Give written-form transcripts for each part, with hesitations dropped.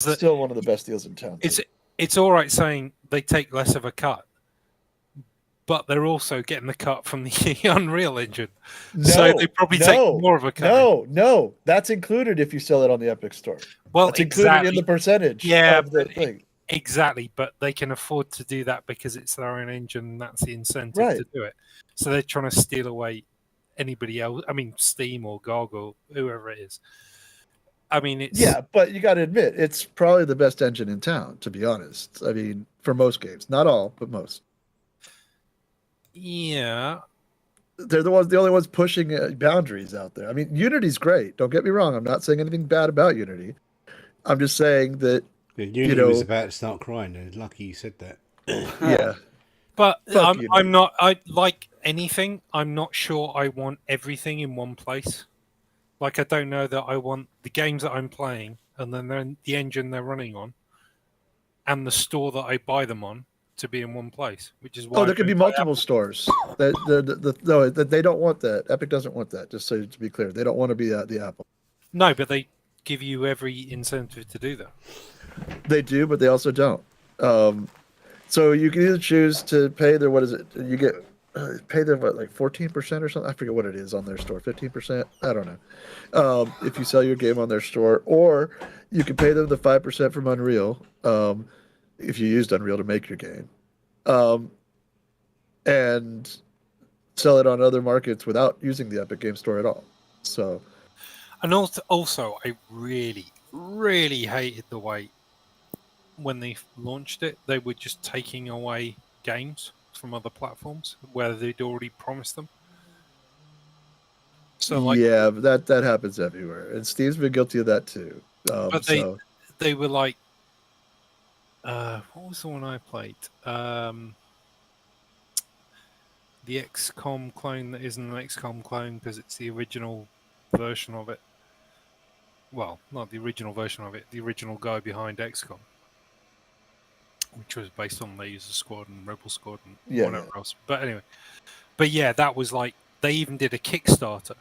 Still one of the best deals in town. It's all right saying they take less of a cut, but they're also getting the cut from the Unreal Engine. So they probably take more of a cut. No. That's included if you sell it on the Epic Store. Well, that's included in the percentage of the thing. Exactly, but they can afford to do that because it's their own engine and that's the incentive Right. to do it. So they're trying to steal away anybody else. I mean, Steam or GOG or whoever it is. I mean, it's... Yeah, but you got to admit, it's probably the best engine in town, to be honest. I mean, for most games. Not all, but most. Yeah. They're the only ones pushing boundaries out there. I mean, Unity's great. Don't get me wrong. I'm not saying anything bad about Unity. I'm just saying that Unity was about to start crying. Lucky you said that. Yeah. But I'm not... I like anything. I'm not sure I want everything in one place. Like, I don't know that I want the games that I'm playing and then the engine they're running on and the store that I buy them on to be in one place, which is why... Oh, there could be multiple stores. No, they don't want that. Epic doesn't want that, just so to be clear. They don't want to be the Apple. No, but they give you every incentive to do that. They do, but they also don't. So you can either choose to pay their... What is it? You get... pay them like 14% or something. I forget what it is on their store. 15%. I don't know. If you sell your game on their store, or you can pay them the 5% from Unreal. If you used Unreal to make your game, and sell it on other markets without using the Epic Game Store at all. So, and also, I really, really hated the way when they launched it, they were just taking away games from other platforms where they'd already promised them. So like, yeah, but that happens everywhere, and Steve's been guilty of that too. But they were like, what was the one I played? The XCOM clone that isn't an XCOM clone because it's the original version of it. Well, not the original version of it. The original guy behind XCOM, which was based on Laser Squad and Rebel Squad and whatever else. But anyway, yeah, that was like, they even did a Kickstarter.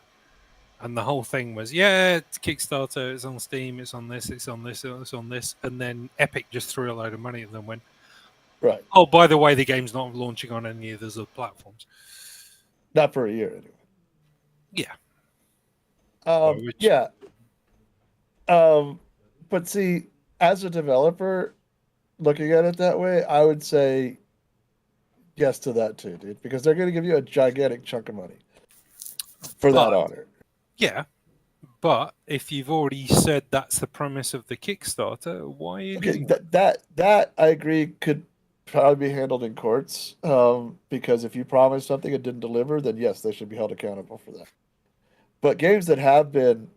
And the whole thing was, it's Kickstarter, it's on Steam, it's on this, it's on this, it's on this. And then Epic just threw a load of money at them and went, right. Oh, by the way, the game's not launching on any of those other platforms. Not for a year, anyway. Yeah. Yeah. But see, as a developer, looking at it that way, I would say yes to that too, dude, because they're going to give you a gigantic chunk of money for that honor. Yeah, but if you've already said that's the premise of the Kickstarter, why are you doing that I agree could probably be handled in courts, because if you promised something and didn't deliver, then yes, they should be held accountable for that. But games that have been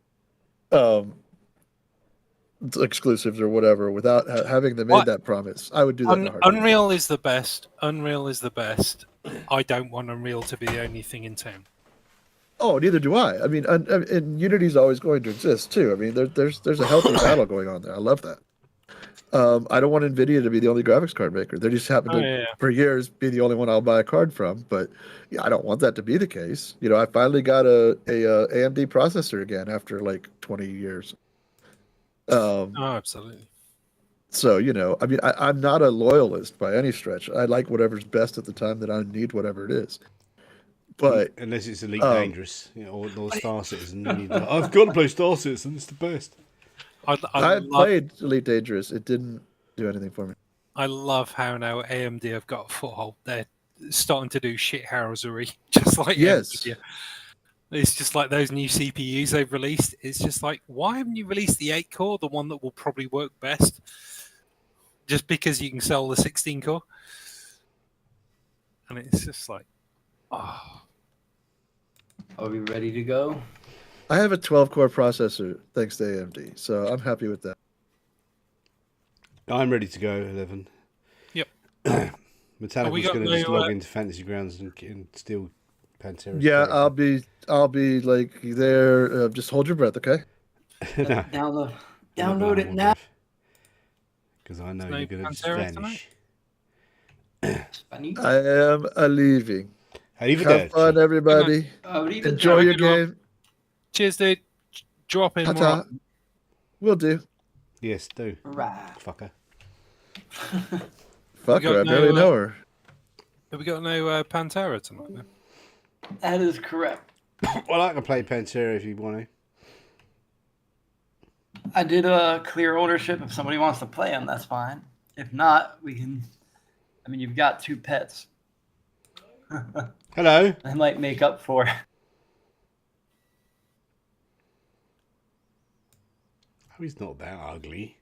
exclusives or whatever without having them made that promise, I would do that. Unreal is the best. Unreal is the best. I don't want Unreal to be the only thing in town. Oh, neither do I. I mean, and Unity's always going to exist too. I mean, there's a healthy battle going on there. I love that. I don't want NVIDIA to be the only graphics card maker. They just happen to, for years, be the only one I'll buy a card from. But yeah, I don't want that to be the case. You know, I finally got a AMD processor again after like 20 years. Absolutely. So, you know, I mean, I'm not a loyalist by any stretch. I like whatever's best at the time that I need whatever it is. But unless it's Elite Dangerous, you know, or Star Citizen, I've got to play Star Citizen. It's the best. I played Elite Dangerous. It didn't do anything for me. I love how now AMD have got a foothold. They're starting to do shithousery, just like NVIDIA. It's just like those new CPUs they've released. It's just like, why haven't you released the 8-core, the one that will probably work best? Just because you can sell the 16-core? And it's just like, oh. Are we ready to go? I have a 12-core processor, thanks to AMD, so I'm happy with that. I'm ready to go, 11. Yep. Metallic was going to just log into Fantasy Grounds and steal Pantera. Yeah, I'll be like there. Just hold your breath, okay? No. Download it now. Because I know you're going to just vanish. I am leaving. Have fun, everybody. Enjoy your game. Cheers, dude. Drop in. Will do. Yes, do. Right. Fucker. Fuck her, I barely know her. Have we got no Pantera tonight then? That is correct. Well, I can play Pantera if you want to. I did clear ownership. If somebody wants to play him, that's fine. If not, we can. I mean, you've got 2 pets. Hello. I might make up for it. Oh, he's not that ugly.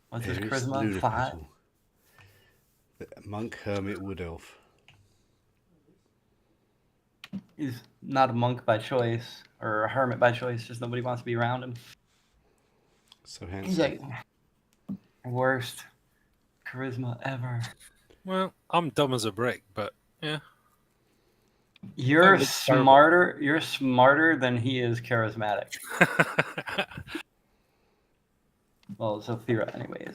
What's his charisma? 5. Monk, hermit, wood elf. He's not a monk by choice or a hermit by choice. Just nobody wants to be around him. So handsome. He's like worst charisma ever. Well, I'm dumb as a brick, but yeah. You're smarter. You're smarter than he is charismatic. Well, Sophia, anyways.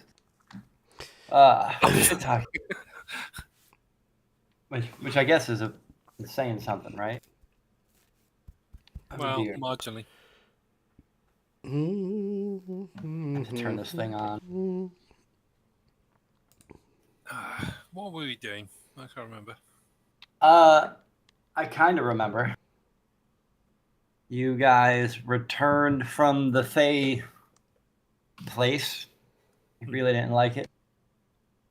Good talk. Which I guess is saying something, right? Well, marginally. I have to turn this thing on. What were we doing? I can't remember. I kind of remember. You guys returned from the Fae place. You really didn't like it.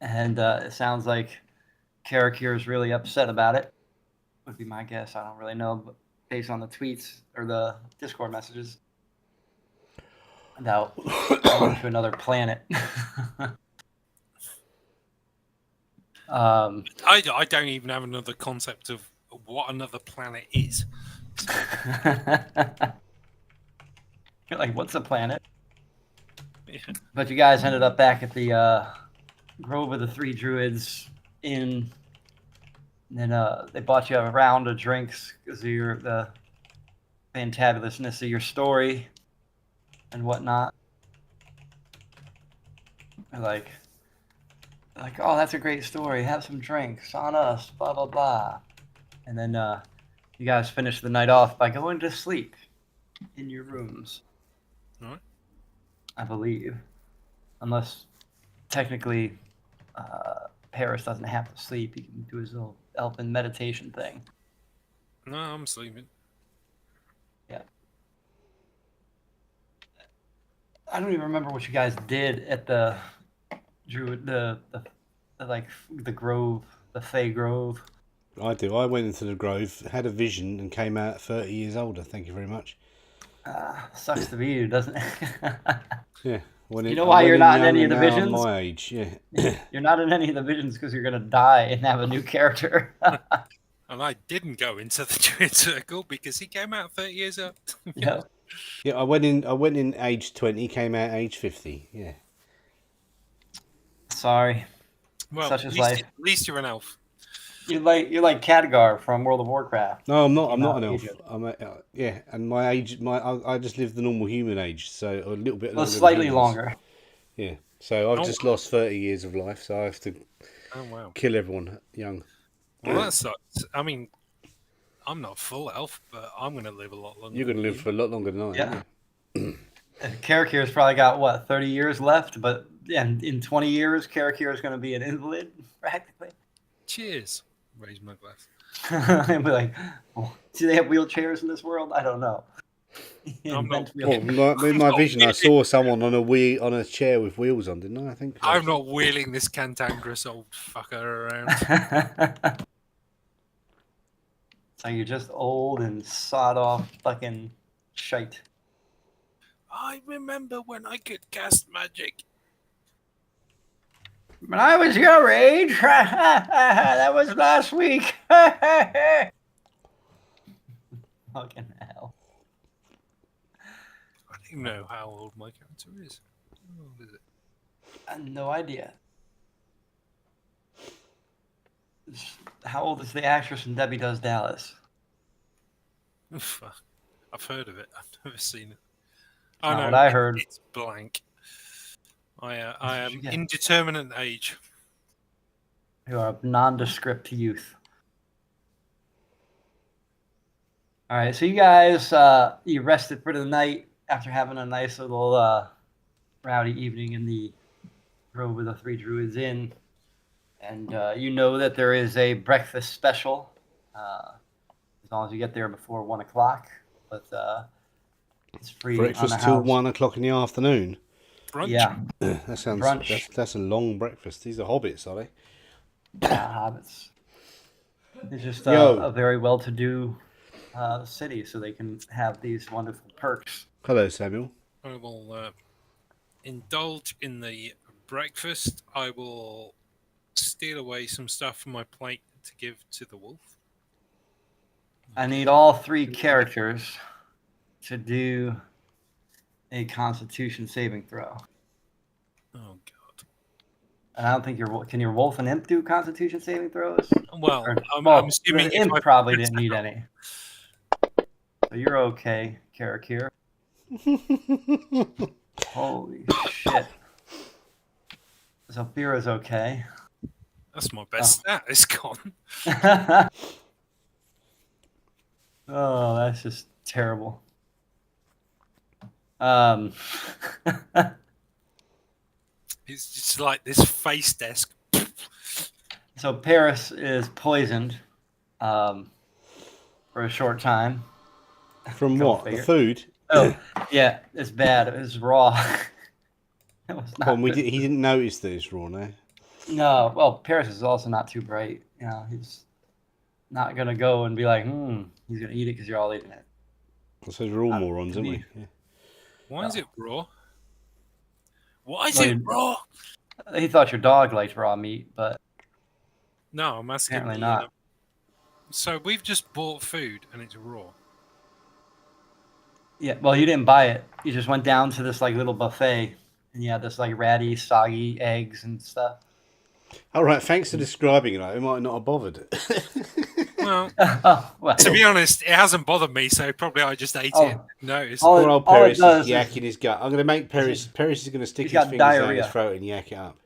And it sounds like Karakir is really upset about it. Would be my guess. I don't really know, but based on the tweets or the Discord messages about going to another planet. I don't even have another concept of what another planet is. You're like, what's a planet? Yeah. But you guys ended up back at the Grove of the Three Druids Inn. And then they bought you a round of drinks because of the fantabulousness of your story and whatnot. They're like, oh, that's a great story. Have some drinks on us, blah, blah, blah. And then you guys finish the night off by going to sleep in your rooms. All right. I believe. Unless, technically, Paris doesn't have to sleep. He can do his little elfin meditation thing. No, I'm sleeping. Yeah. I don't even remember what you guys did at the Druid, the Grove, the Fey Grove. I do. I went into the Grove, had a vision, and came out 30 years older. Thank you very much. Sucks to be you, doesn't it? Yeah. You know why you're not in any of the now visions? I'm my age, yeah. You're not in any of the visions because you're going to die and have a new character. And I didn't go into the Druid Circle because he came out 30 years old. Yeah. Yeah, I went in age 20, came out age 50. Yeah. Sorry. Well, such is life. At least you're an elf. You're like Khadgar from World of Warcraft. No, I'm not. I'm not an elf. Yeah, and my age, I just live the normal human age, so a little bit. Well, slightly longer. Yeah, so I've just lost 30 years of life, so I have to kill everyone young. Well, that sucks. I mean, I'm not full elf, but I'm going to live a lot longer. You're going to live for a lot longer than I am. Yeah. Karakir's probably got 30 years left, but in 20 years, Karakir is going to be an invalid practically. Cheers. Raise my glass. And be like, do they have wheelchairs in this world? I don't know. In my vision, I saw someone on a chair with wheels on, didn't I? I think. I'm not wheeling this cantankerous old fucker around. So you're just old and sawed off fucking shite. I remember when I could cast magic. When I was your age, that was last week. Fucking hell. I don't even know how old my character is. How old is it? I have no idea. How old is the actress in Debbie Does Dallas? I've heard of it. I've never seen it. Oh, no, what I heard. It's blank. I am indeterminate age. You are a nondescript youth. All right, so you guys, you rested for the night after having a nice little rowdy evening in the Grove of the Three Druids Inn. And you know that there is a breakfast special as long as you get there before 1 o'clock. But it's free on the breakfast house. till 1 o'clock in the afternoon. Brunch. Yeah, That sounds brunch. that's a long breakfast. These are hobbits, are they? Hobbits. It's just Yo. a very well-to-do city, so they can have these wonderful perks. Hello, Samuel. I will indulge in the breakfast. I will steal away some stuff from my plate to give to the wolf. I need all 3 characters to do a Constitution saving throw. Oh God! And I don't think can your wolf and imp do Constitution saving throws? Well, Or, I'm assuming the if imp I probably didn't need any. So you're okay, Karakir. Holy shit! Zafira's okay. That's my best stat. It's gone. Oh, that's just terrible. It's just like this face desk. So Paris is poisoned for a short time. From Go what? figure. The food? Oh, yeah, it's bad. It was raw. It was not Well, good. he didn't notice that it's raw, no? No, well, Paris is also not too bright. You know, he's not going to go and be like, he's going to eat it because you're all eating it. So we're all morons, aren't we? Yeah. Why is it raw? Why is it raw? He thought your dog liked raw meat, but No, I'm asking. apparently not. So we've just bought food and it's raw. Yeah, well, you didn't buy it. You just went down to this like little buffet, and you had this like ratty, soggy eggs and stuff. All right, thanks for describing it. I might not have bothered. Well, well, to be honest, it hasn't bothered me, so probably I just ate it. Notice. Poor old Paris is is yakking his gut. I'm going to make Paris. Paris is going to stick he's his got fingers down diarrhea. his throat and yak it up.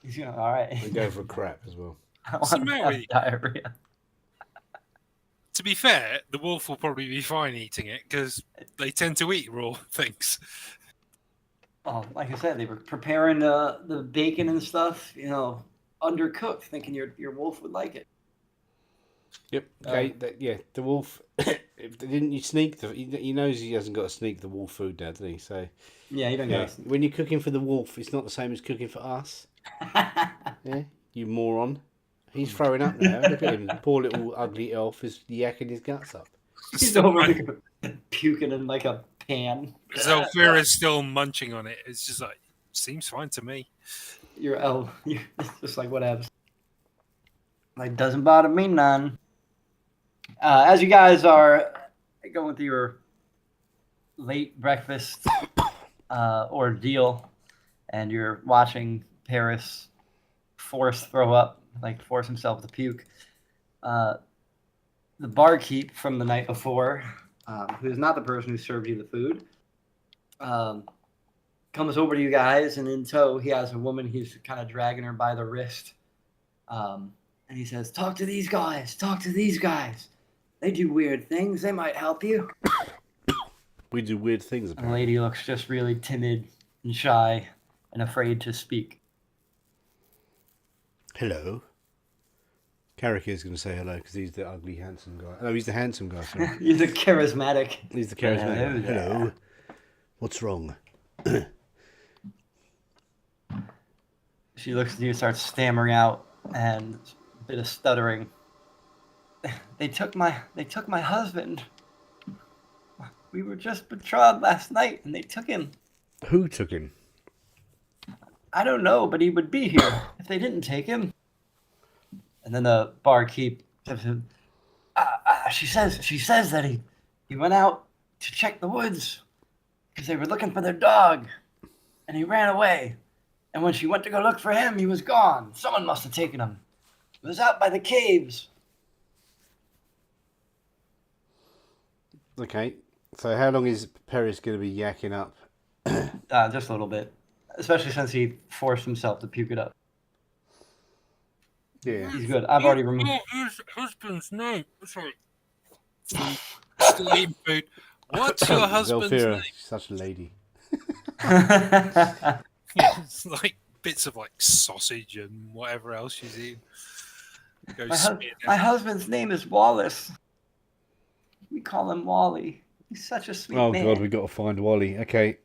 he's gonna, all right. And go for a crap as well. What's the matter with you? Diarrhea. To be fair, the wolf will probably be fine eating it because they tend to eat raw things. Oh, like I said, they were preparing the bacon and stuff, you know, undercooked, thinking your wolf would like it. Yep. Okay. The wolf. Didn't you sneak the? He knows he hasn't got to sneak the wolf food now, does he? So. Yeah, you don't Yeah. get When you're cooking for the wolf, it's not the same as cooking for us. Yeah. You moron. He's throwing up now. Look at him. Poor little ugly elf is yakking his guts up. He's over puking in like a pan. Zolfira is still munching on it. It's just like, seems fine to me. It's just like whatever. Like, doesn't bother me none. As you guys are going through your late breakfast ordeal, and you're watching Paris force himself to puke, the barkeep from the night before, who is not the person who served you the food, comes over to you guys, and in tow he has a woman. He's kind of dragging her by the wrist, and he says, "Talk to these guys. Talk to these guys. They do weird things. They might help you." We do weird things. And the lady looks just really timid and shy and afraid to speak. Hello. Carrick is going to say hello because he's the ugly, handsome guy. No, he's the handsome guy. Sorry. He's a charismatic. He's the charismatic. Hello. What's wrong? She looks at you, starts stammering out, and a bit of stuttering. They took my husband. We were just betrothed last night, and they took him. Who took him? I don't know, but he would be here if they didn't take him. And then the barkeep says, she says that he went out to check the woods because they were looking for their dog, and he ran away. And when she went to go look for him, he was gone. Someone must have taken him. He was out by the caves. Okay. So how long is Paris going to be yakking up? Just a little bit. Especially since he forced himself to puke it up. Yeah. He's good. I've already removed... His husband's name. Sorry. still eating food. What's your husband's Zelfira, name? she's such a lady. Yeah, it's like bits of like sausage and whatever else she's eating. My husband's name is Wallace. We call him Wally. He's such a sweet man. God, we got to find Wally. Okay,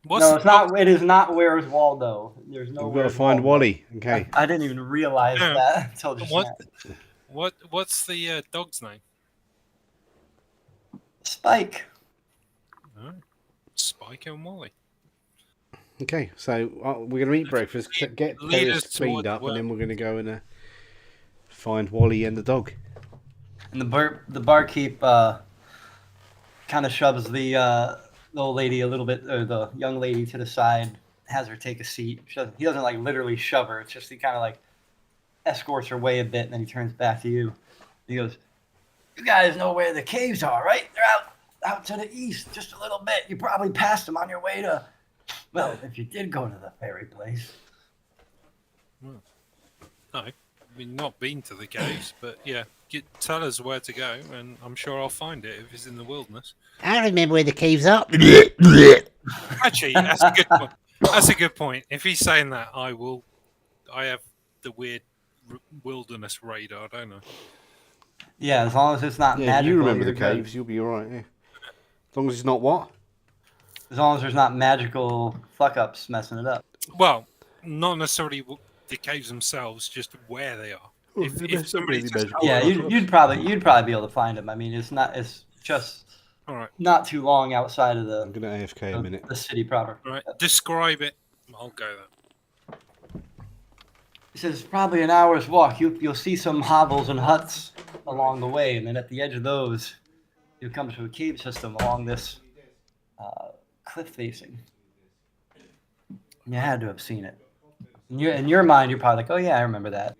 No, it's not. It is not. Where's Waldo? There's no. we've got to Where's find Waldo. Wally. Okay. I didn't even realize No. that until just now. What's the dog's name? Spike. Oh, Spike and Wally. Okay, so we're going to eat breakfast, get Lead us Terrace cleaned towards up, work. and then we're going to go and find Wally and the dog. And the barkeep kind of shoves the old lady a little bit, or the young lady to the side, has her take a seat. He doesn't like literally shove her. It's just he kind of like escorts her way a bit, and then he turns back to you. He goes, "You guys know where the caves are, right? They're out to the east, just a little bit. You probably passed them on your way to, well, if you did go to the fairy place." No, I mean not been to the caves, but yeah, tell us where to go, and I'm sure I'll find it if it's in the wilderness. I remember where the caves are. Actually, that's a good point. That's a good point. If he's saying that, I have the weird wilderness radar, don't I? Yeah, as long as it's not Yeah, magical. you remember the you're good. caves, you'll be all right. Yeah. As long as it's not what? As long as there's not magical fuck ups messing it up. Well, not necessarily the caves themselves, just where they are. If somebody just Yeah, you'd probably be able to find them. I mean, it's just all right. not too long outside of I'm going to AFK a minute. the city proper. All right, describe it. I'll go there. He says it's probably an hour's walk. You'll see some hovels and huts along the way, and then at the edge of those, you'll come to a cave system along this cliff facing. You had to have seen it. In your mind, you're probably like, "Oh yeah, I remember that."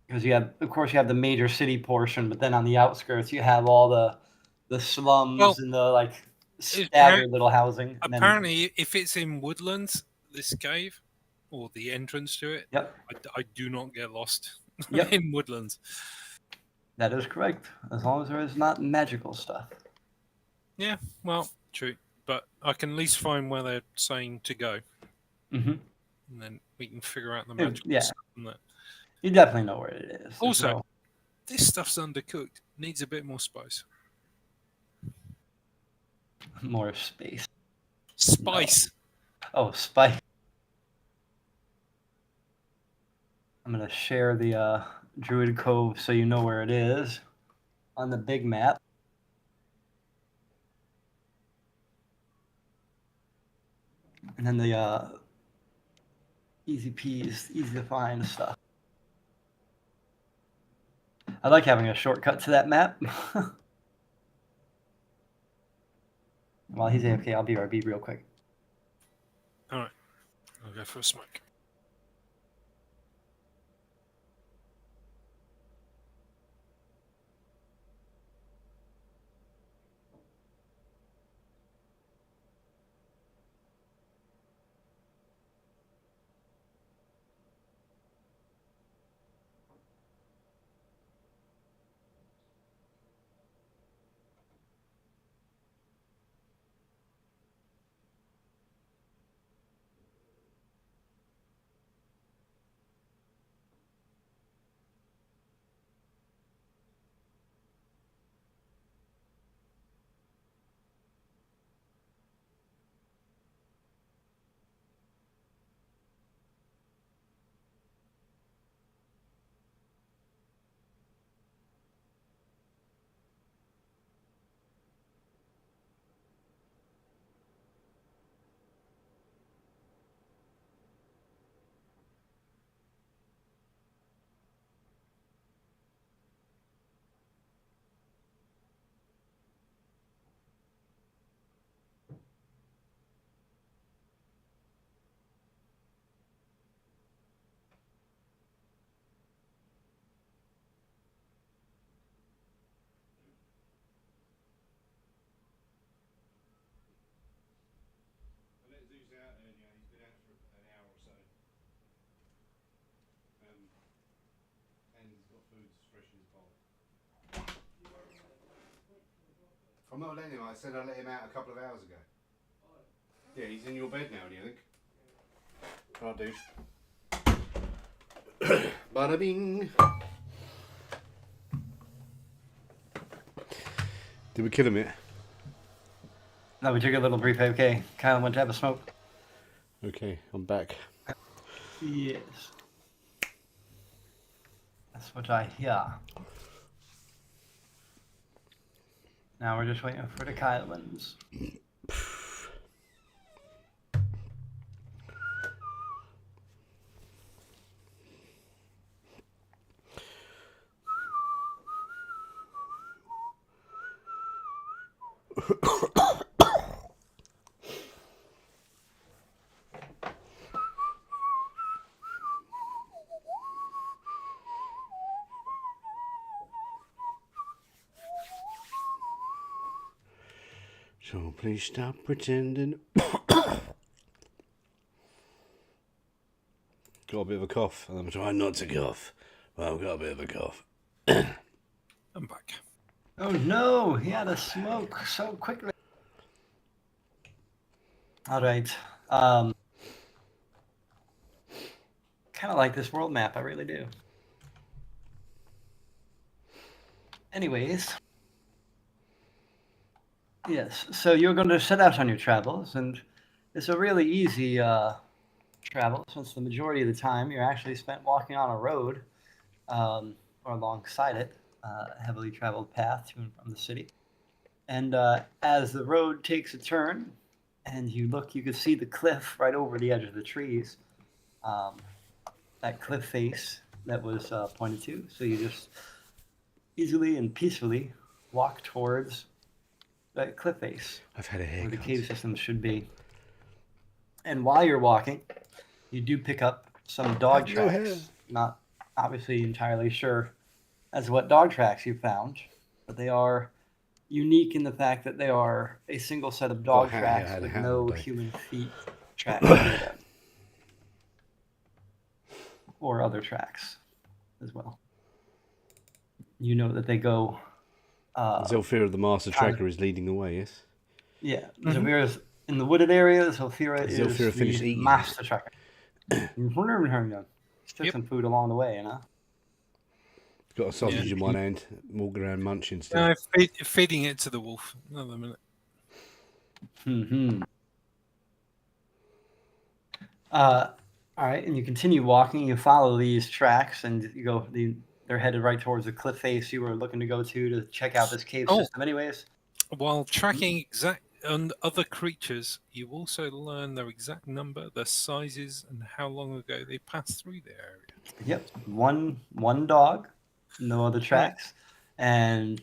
Because you have the major city portion, but then on the outskirts, you have all the slums and the like staggered little housing. Apparently, if it's in woodlands, this cave or the entrance to it, yep, I do not get lost Yep. in woodlands. That is correct, as long as there is not magical stuff. Yeah, well, true, but I can at least find where they're saying to go, Mm-hmm. and then we can figure out the magical stuff from that. You definitely know where it is. Also, this stuff's undercooked. Needs a bit more spice. More space. Spice. No. Oh, spice. I'm gonna share the Druid Cove so you know where it is on the big map. And then the easy peas, easy to find stuff. I like having a shortcut to that map. While he's AFK, I'll be RB real quick. All right, I'll go for a smoke. I'm not letting him. I said I let him out a couple of hours ago. Yeah, he's in your bed now, do you think? Right, dude. Bada bing. Did we kill him yet? No, we took a little brief AFK. Kyle went to have a smoke. Okay, I'm back. Yes. That's what I hear. Now we're just waiting for the Kylans. So please stop pretending. Got a bit of a cough, and I'm trying not to cough. Well, I've got a bit of a cough. I'm back. Oh no, he had a smoke so quickly. All right. Kind of like this world map, I really do. Anyways. Yes, so you're going to set out on your travels, and it's a really easy travel, since the majority of the time you're actually spent walking on a road or alongside it, heavily traveled path to and from the city. And as the road takes a turn and you look, you can see the cliff right over the edge of the trees. That cliff face that was pointed to. So you just easily and peacefully walk towards that cliff face I've had a where the haircut. cave system should be. And while you're walking, you do pick up some dog Have no hair. tracks. Not obviously entirely sure as to what dog tracks you found, but they are unique in the fact that they are a single set of dog Got a hat, tracks I had a with hat no all day. human feet tracks near them. Or other tracks as well. You know that they go. Zelfira the Master kind of- Tracker is leading the way, yes? Yeah, Zafira's in the wooded area. Zafira Has is Zafira finished the eating? master tracker. Took Yep. some food along the way, you know. Got a sausage Yeah. in one hand, walking around munching still. No, feeding it to the wolf. Another minute. Mm-hmm. All right, and you continue walking. You follow these tracks, and you go. They're headed right towards the cliff face you were looking to go to check out this cave Oh. system. Anyways, While tracking exact and other creatures, you also learn their exact number, their sizes, and how long ago they passed through the area. yep, one dog, no other tracks, and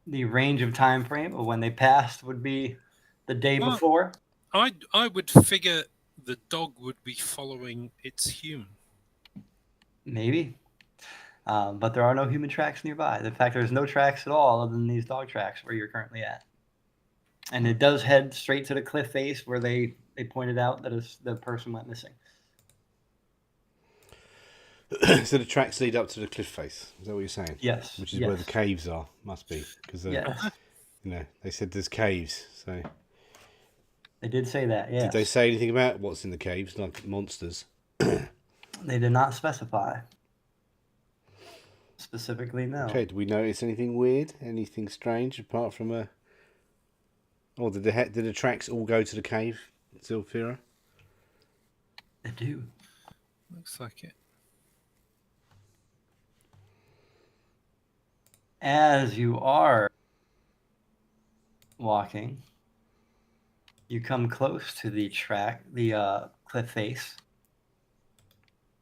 the range of time frame of when they passed would be the day Well, before. I would figure the dog would be following its human. Maybe. But there are no human tracks nearby. In fact, there's no tracks at all other than these dog tracks where you're currently at. And it does head straight to the cliff face where they pointed out that the person went missing. So the tracks lead up to the cliff face. Is that what you're saying? Yes. Which is yes. where the caves are. Must be because Yes. you know they said there's caves. So They did say that, yes. did they say anything about what's in the caves, like monsters? They did not specify. Specifically, no. Okay. Do we notice anything weird? Anything strange apart from a? Oh, did the tracks all go to the cave, Zilfira? They do. Looks like it. As you are walking, you come close to the cliff face,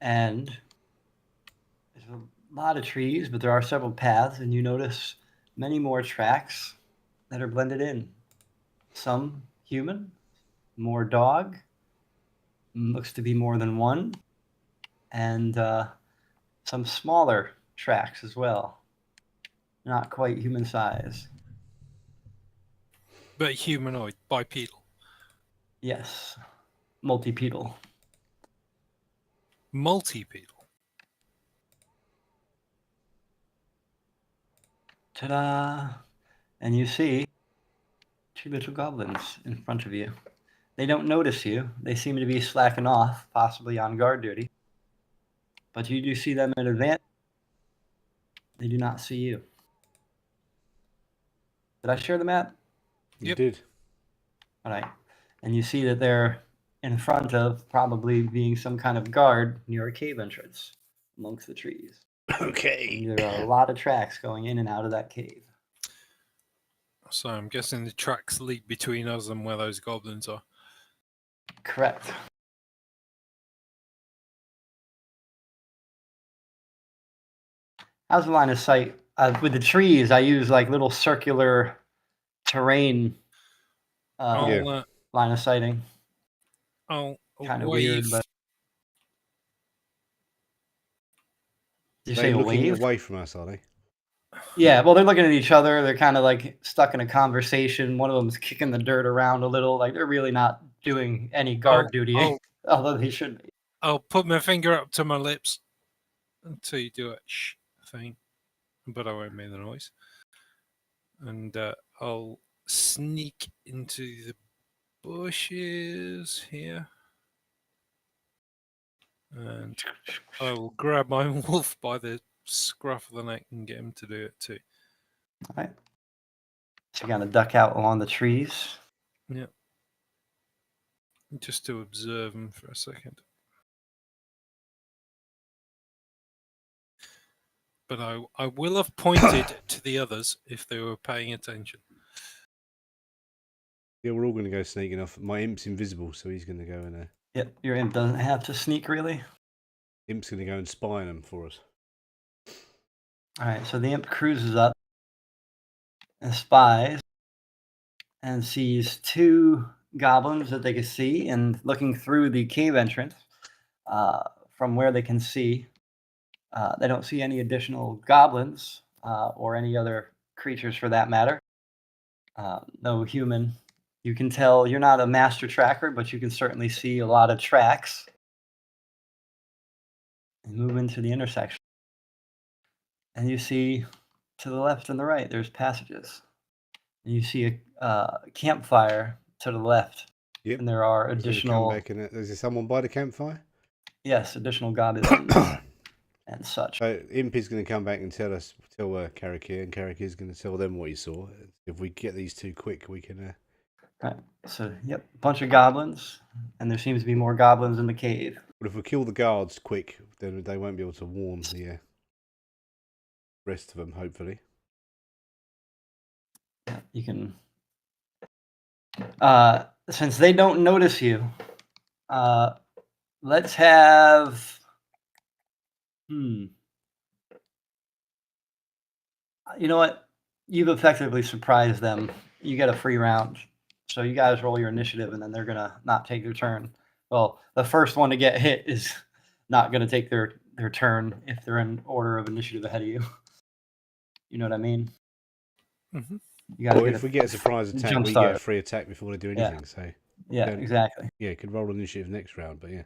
and there's a lot of trees, but there are several paths, and you notice many more tracks that are blended in. Some human, more dog, looks to be more than one, and some smaller tracks as well. Not quite human size. But humanoid, bipedal. Yes. Multipedal. Multipedal. Ta-da! and you see 2 little goblins in front of you. They don't notice you. They seem to be slacking off, possibly on guard duty. But you do see them in advance. They do not see you. Did I share the map? You Yep. did. All right. And you see that they're in front of probably being some kind of guard near a cave entrance amongst the trees. Okay. And there are a lot of tracks going in and out of that cave. So I'm guessing the tracks lead between us and where those goblins are. Correct. How's the line of sight? With the trees, I use like little circular terrain I'll line of sighting. I'll Kind of wave. weird, but did you say They're a looking wave? away from us, are they? Yeah, well, they're looking at each other. They're kind of like stuck in a conversation. One of them's kicking the dirt around a little. Like they're really not doing any guard duty, although they should be. I'll put my finger up to my lips until you do a shh thing, but I won't make the noise. And I'll sneak into the bushes here. And I will grab my wolf by the scruff of the neck and get him to do it too. All right. So you're going to duck out along the trees. Yeah. Just to observe him for a second. But I will have pointed to the others if they were paying attention. Yeah, we're all going to go sneaking off. My imp's invisible, so he's going to go in there. Yep, your imp doesn't have to sneak really. Imp's going to go and spy on them for us. All right, so the imp cruises up and spies and sees 2 goblins that they can see, and looking through the cave entrance from where they can see, they don't see any additional goblins or any other creatures for that matter. No human. You can tell you're not a master tracker, but you can certainly see a lot of tracks. And move into the intersection. And you see to the left and the right, there's passages. And you see a campfire to the left. Yep. And there are He's gonna additional. come back in. Is there someone by the campfire? Yes, additional goblins and such. So Imp is going to come back and tell Karakir, and Karakir is going to tell them what he saw. If we get these 2 quick, we can. Right. So, yep, bunch of goblins, and there seems to be more goblins in the cave. But if we kill the guards quick, then they won't be able to warn the rest of them. Hopefully. You can. Since they don't notice you, let's have. You know what? You've effectively surprised them. You get a free round. So you guys roll your initiative, and then they're going to not take their turn. Well, the first one to get hit is not going to take their turn if they're in order of initiative ahead of you. You know what I mean? Mm-hmm. You gotta Or if we get a surprise attack, we get a free attack before they do anything. Yeah. So yeah, exactly. Yeah, you could roll initiative next round, but yeah.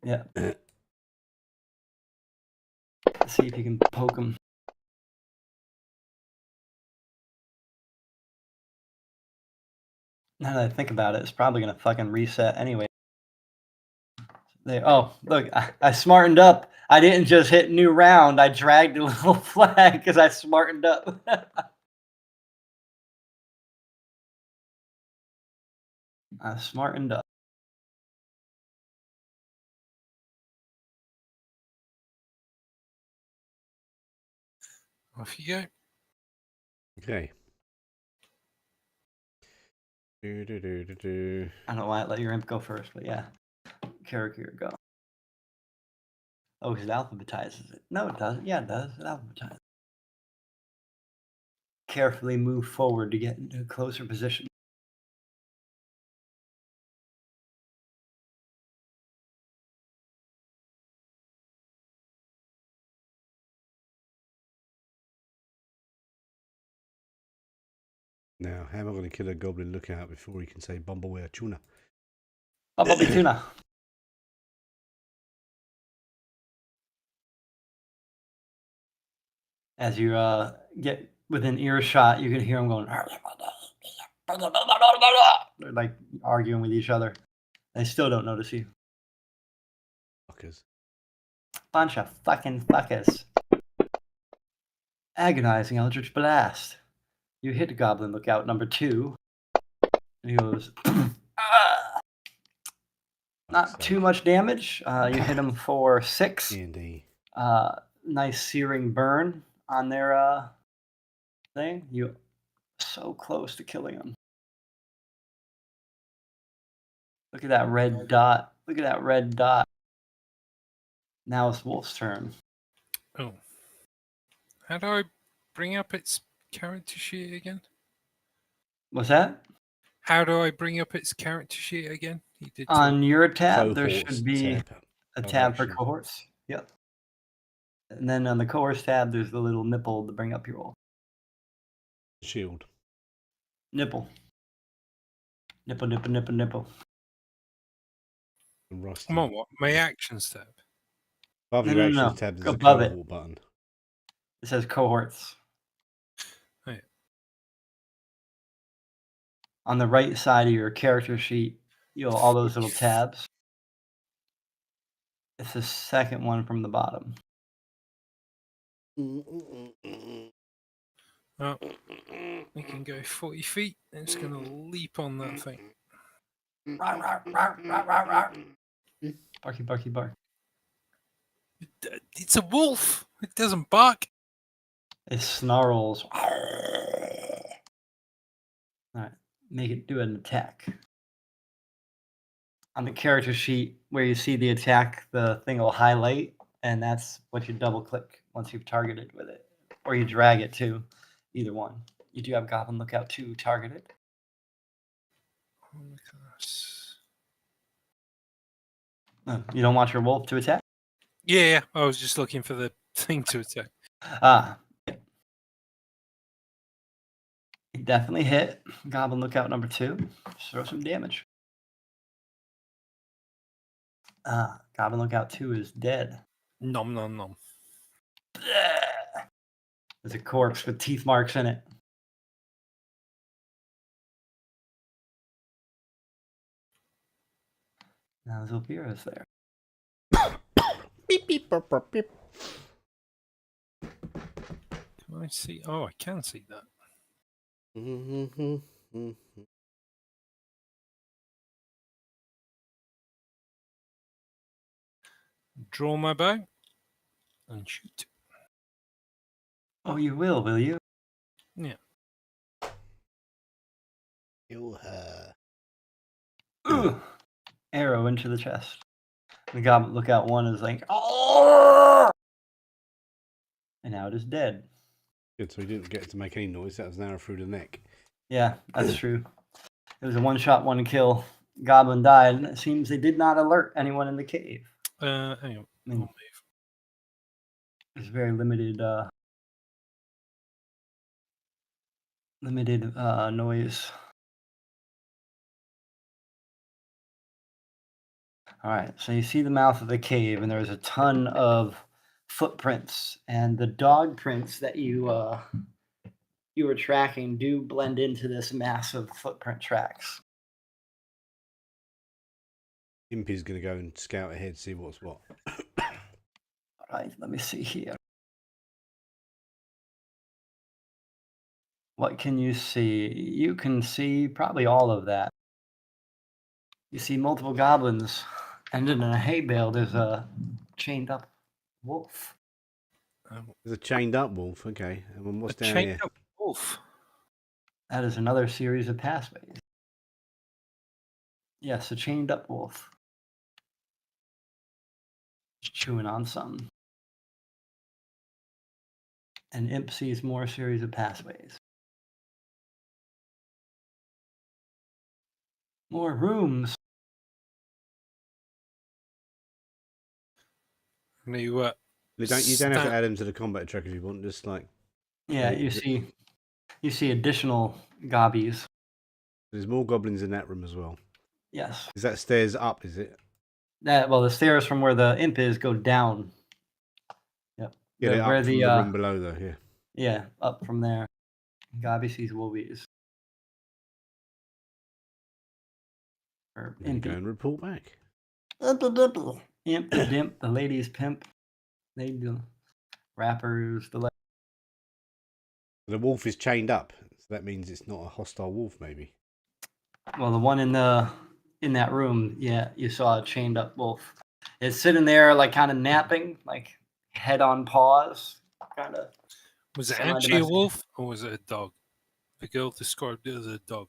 Yeah. See if you can poke them. Now that I think about it, it's probably gonna fucking reset anyway. Oh, look, I smartened up. I didn't just hit new round. I dragged a little flag because I smartened up. I smartened up. Off you go. Okay. I don't know why I let your imp go first, but yeah. Character go. Oh, because it alphabetizes it. No, it doesn't. Yeah, it does. It alphabetizes. Carefully move forward to get into a closer position. Now, how am I going to kill a goblin lookout before he can say Bumblebee Tuna? Bumblebee tuna. As you get within earshot, you could hear them going. They're like arguing with each other. They still don't notice you. Fuckers. Bunch of fucking fuckers. Agonizing Eldritch Blast. You hit Goblin Lookout number 2. And he goes. Not too much damage. You hit him for 6. D&D. Nice searing burn on their thing. You so close to killing him. Look at that red dot. Look at that red dot. Now it's Wolf's turn. Oh. How do I bring up its character sheet again? What's that? How do I bring up its character sheet again? You did On your tab, there Cohorts should be tab. a tab for Direction. cohorts. Yep. And then on the cohorts tab, there's the little nipple to bring up your roll. Shield. Nipple. Nipple, nipple, nipple, nipple. And rusty. Come on, what? My actions tab. Above No, your no, no. actions tab, there's Go a above it. cohort button. It says cohorts. Oh, yeah. On the right side of your character sheet, you'll all those little tabs. It's the second one from the bottom. Oh, we can go 40 feet. And it's going to leap on that thing. Barky, barky, bark. It's a wolf. It doesn't bark. It snarls. All right, make it do an attack. On the character sheet where you see the attack, the thing will highlight, and that's what you double click once you've targeted with it. Or you drag it to either one. You do have Goblin Lookout 2 targeted. Oh my gosh. You don't want your wolf to attack? Yeah, I was just looking for the thing to attack. He definitely hit. Goblin Lookout number 2. Just throw some damage. Goblin Lookout 2 is dead. Nom nom nom. There's a corpse with teeth marks in it. Now Zulfira's there. Beep, beep, burp, burp, beep. Can I see? Oh, I can see that. Draw my bow and shoot. Oh, you will you? Yeah. Kill her. Ooh. Arrow into the chest. The Goblin Lookout 1 is like, oh! And now it is dead. Good, so he didn't get to make any noise. That was an arrow through the neck. Yeah, that's true. It was a one-shot, one-kill. Goblin died, and it seems they did not alert anyone in the cave. Hang on. I mean, I'll move. there's very limited noise. All right, so you see the mouth of the cave, and there's a ton of footprints, and the dog prints that you were tracking do blend into this massive footprint tracks. Impy's going to go and scout ahead, see what's what. All right, let me see here. What can you see? You can see probably all of that. You see multiple goblins, and in a hay bale, there's a chained up wolf. There's a chained up wolf. Okay, and what's A down chained here? up wolf. That is another series of pathways. Yes, a chained up wolf. Chewing on something. And Imp sees more series of pathways. More rooms. You You don't have to stand- add them to the combat track if you want. Just like Yeah, you see additional gobbies. there's more goblins in that room as well. Yes. Is that stairs up? Is it? The stairs from where the imp is go down. Yep. Yeah, they're Where up from the room below though. Yeah. Yeah, up from there. Gabi sees wolvies. Or There you go Impy. and report back. Imp, the dimp, the ladies pimp. They do. Rappers, the The wolf is chained up, so that means it's not a hostile wolf, maybe. well, the one in that room, yeah, you saw a chained up wolf. It's sitting there, like kind of napping, like head on paws, kind of. Was it Semi actually a domestic. wolf or was it a dog? The girl described it as a dog.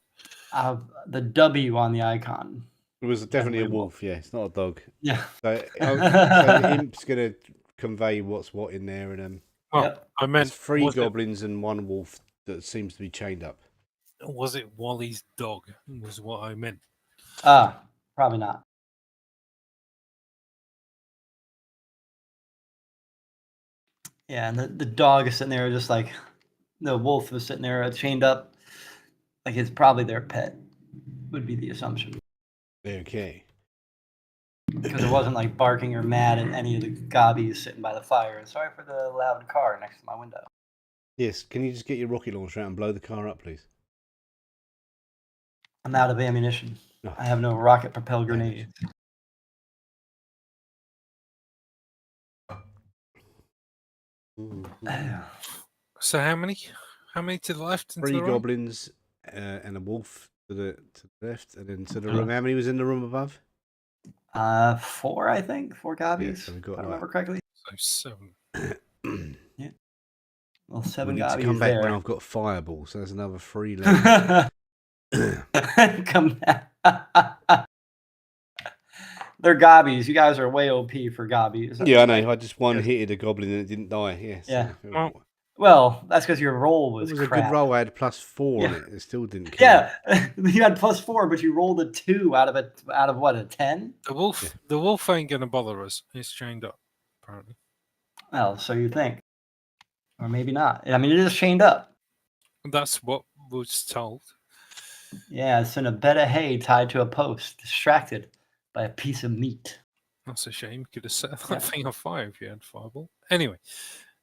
The W on the icon. It was definitely a wolf, yeah. It's not a dog. Yeah. So the imp's going to convey what's what in there, and Oh, Yep. I there's meant 3 was goblins and 1 wolf that seems to be chained up. Was it Wally's dog? Was what I meant. Probably not. Yeah, and the dog is sitting there just like the wolf was sitting there chained up. Like it's probably their pet, would be the assumption. Okay. Because it wasn't like barking or mad at any of the gobbies sitting by the fire. And sorry for the loud car next to my window. Yes, can you just get your rocket launcher out and blow the car up, please? I'm out of ammunition. Oh, I have no rocket propelled damn it. grenades. So how many? How many to the left and 3 to the right? goblins and a wolf to the left, and then to the room. How many was in the room above? 4, I think. 4 gobbies. so we got if I remember correctly. So 7. Well, We 7 need to gobbies come back there. when I've got fireball, so there's another 3 left. Come back. They're gobbies. You guys are way OP for gobbies. Yeah, I know. I just one-hitted a goblin and it didn't die. Yeah. Yeah. So Well, that's because your roll it was was a crap. good roll. I had +4 on Yeah. it. It still didn't kill. Yeah, you had +4, but you rolled a 2 out of what, a 10? The wolf ain't gonna bother us. It's chained up, apparently. Well, so you think, or maybe not. I mean, it is chained up. That's what was told. Yeah, it's in a bed of hay tied to a post, distracted by a piece of meat. That's a shame. You could have set that Yeah. thing on fire if you had fireball. Anyway,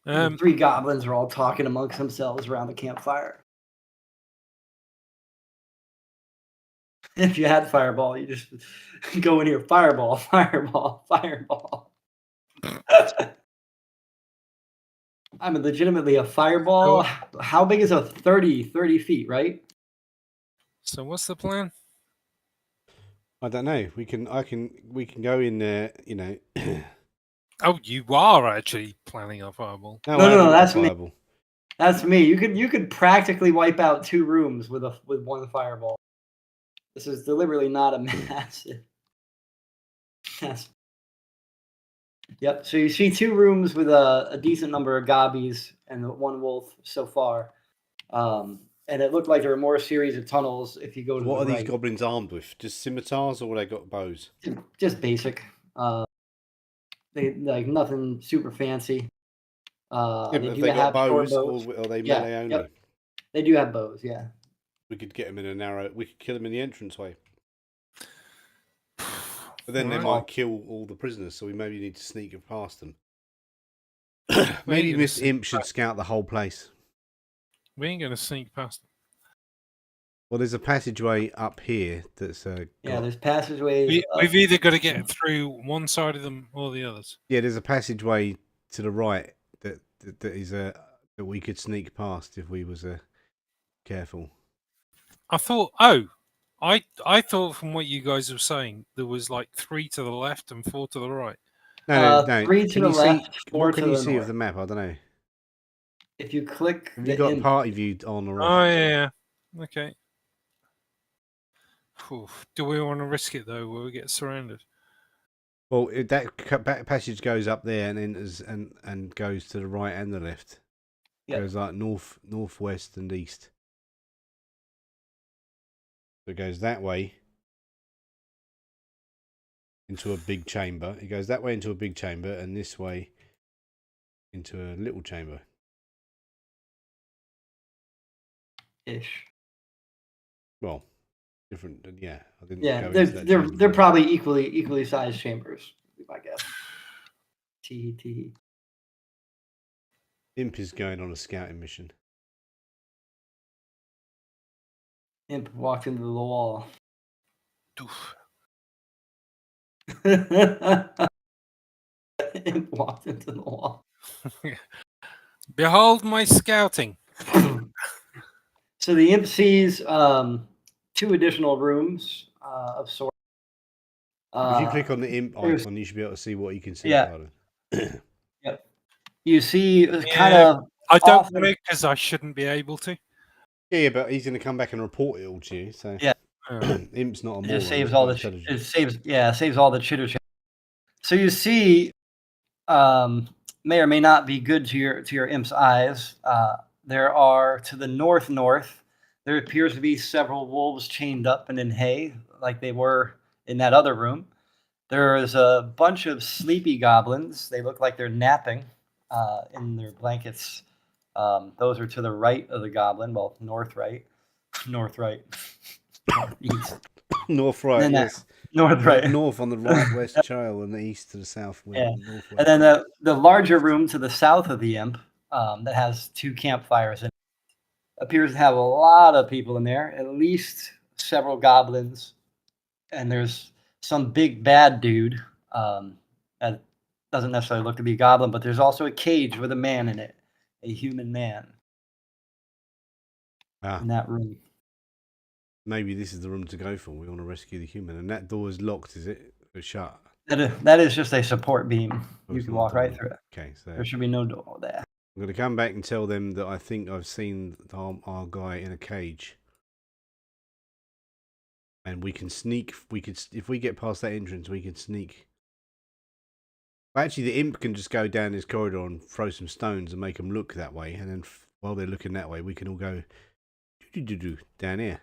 The 3 goblins are all talking amongst themselves around the campfire. If you had fireball, you just go in here, fireball, fireball, fireball. I'm legitimately a fireball. How big is a 30 feet, right? so what's the plan? I don't know. We can go in there. Oh, you are actually planning a fireball. No, No, I haven't got a that's me. fireball. That's me. You could practically wipe out 2 rooms with 1 fireball. This is deliberately not a massive. Yep. So you see 2 rooms with a decent number of gobbies and 1 wolf so far, and it looked like there were more series of tunnels if you go to What the are right. these goblins armed with? Just scimitars, or they got bows? Just basic. They like nothing super fancy. Yeah, They but have do they have got short bows, or are they Yeah, melee only? yep. They do have bows. Yeah. We could get them in a narrow. We could kill them in the entranceway. But then they Alright. might kill all the prisoners, so we maybe need to sneak past them. We Maybe ain't gonna Miss sneak Imp should scout the whole place. We ain't gonna sneak past them. Well, there's a passageway up here that's Yeah, got- there's passageways. We've either got to get through one side of them or the others. yeah, there's a passageway to the right that is that we could sneak past if we was careful. I thought. Oh, I thought from what you guys were saying there was like 3 to the left and 4 to the right. No. 3 to Can the you left, see? 4 What can to you the see north. of the map? I don't know. If you click Have the you got imp, party view on or off? Oh yeah. Okay. Phew. Do we want to risk it though? Will we get surrounded? Well, that passage goes up there and enters and goes to the right and the left. Yep. Goes like north, northwest, and east. So it goes that way into a big chamber. It goes that way into a big chamber, and this way into a little chamber. ish. Well, different. Yeah, I didn't. Yeah, go they're into that they're chamber they're first. probably equally sized chambers, I guess. Tee. Imp is going on a scouting mission. Imp walked into the wall. Doof. Imp walked into the wall. Behold my scouting. So the imp sees 2 additional rooms of sorts. If you click on the imp there's- icon, you should be able to see what you can see. Yeah. Pardon. Yep. You see kind Yeah, of. I don't off- want to because I shouldn't be able to. Yeah, but he's going to come back and report it all to you. So Yeah. imp's not a It moron. just saves he's all quite the. intelligent. It saves all the chitter chat. So you see, may or may not be good to your imp's eyes. There are to the north. There appears to be several wolves chained up and in hay, like they were in that other room. There is a bunch of sleepy goblins. They look like they're napping in their blankets. Those are to the right of the goblin. Well, north right, northeast. North right, Then yes. North right. North on the right, west trail, and the east to the south. Yeah. Northwest. And then the larger room to the south of the imp that has 2 campfires in it appears to have a lot of people in there, at least several goblins. And there's some big bad dude that doesn't necessarily look to be a goblin, but there's also a cage with a man in it, a human man in that room. Maybe this is the room to go for. We want to rescue the human. And that door is locked, is it? It's shut. That is just a support beam. You it's can not walk right door. through it. Okay, so There should be no door there. I'm going to come back and tell them that I think I've seen our guy in a cage. And we can sneak. If we get past that entrance, we can sneak. Actually, the imp can just go down this corridor and throw some stones and make them look that way. And then while they're looking that way, we can all go down here.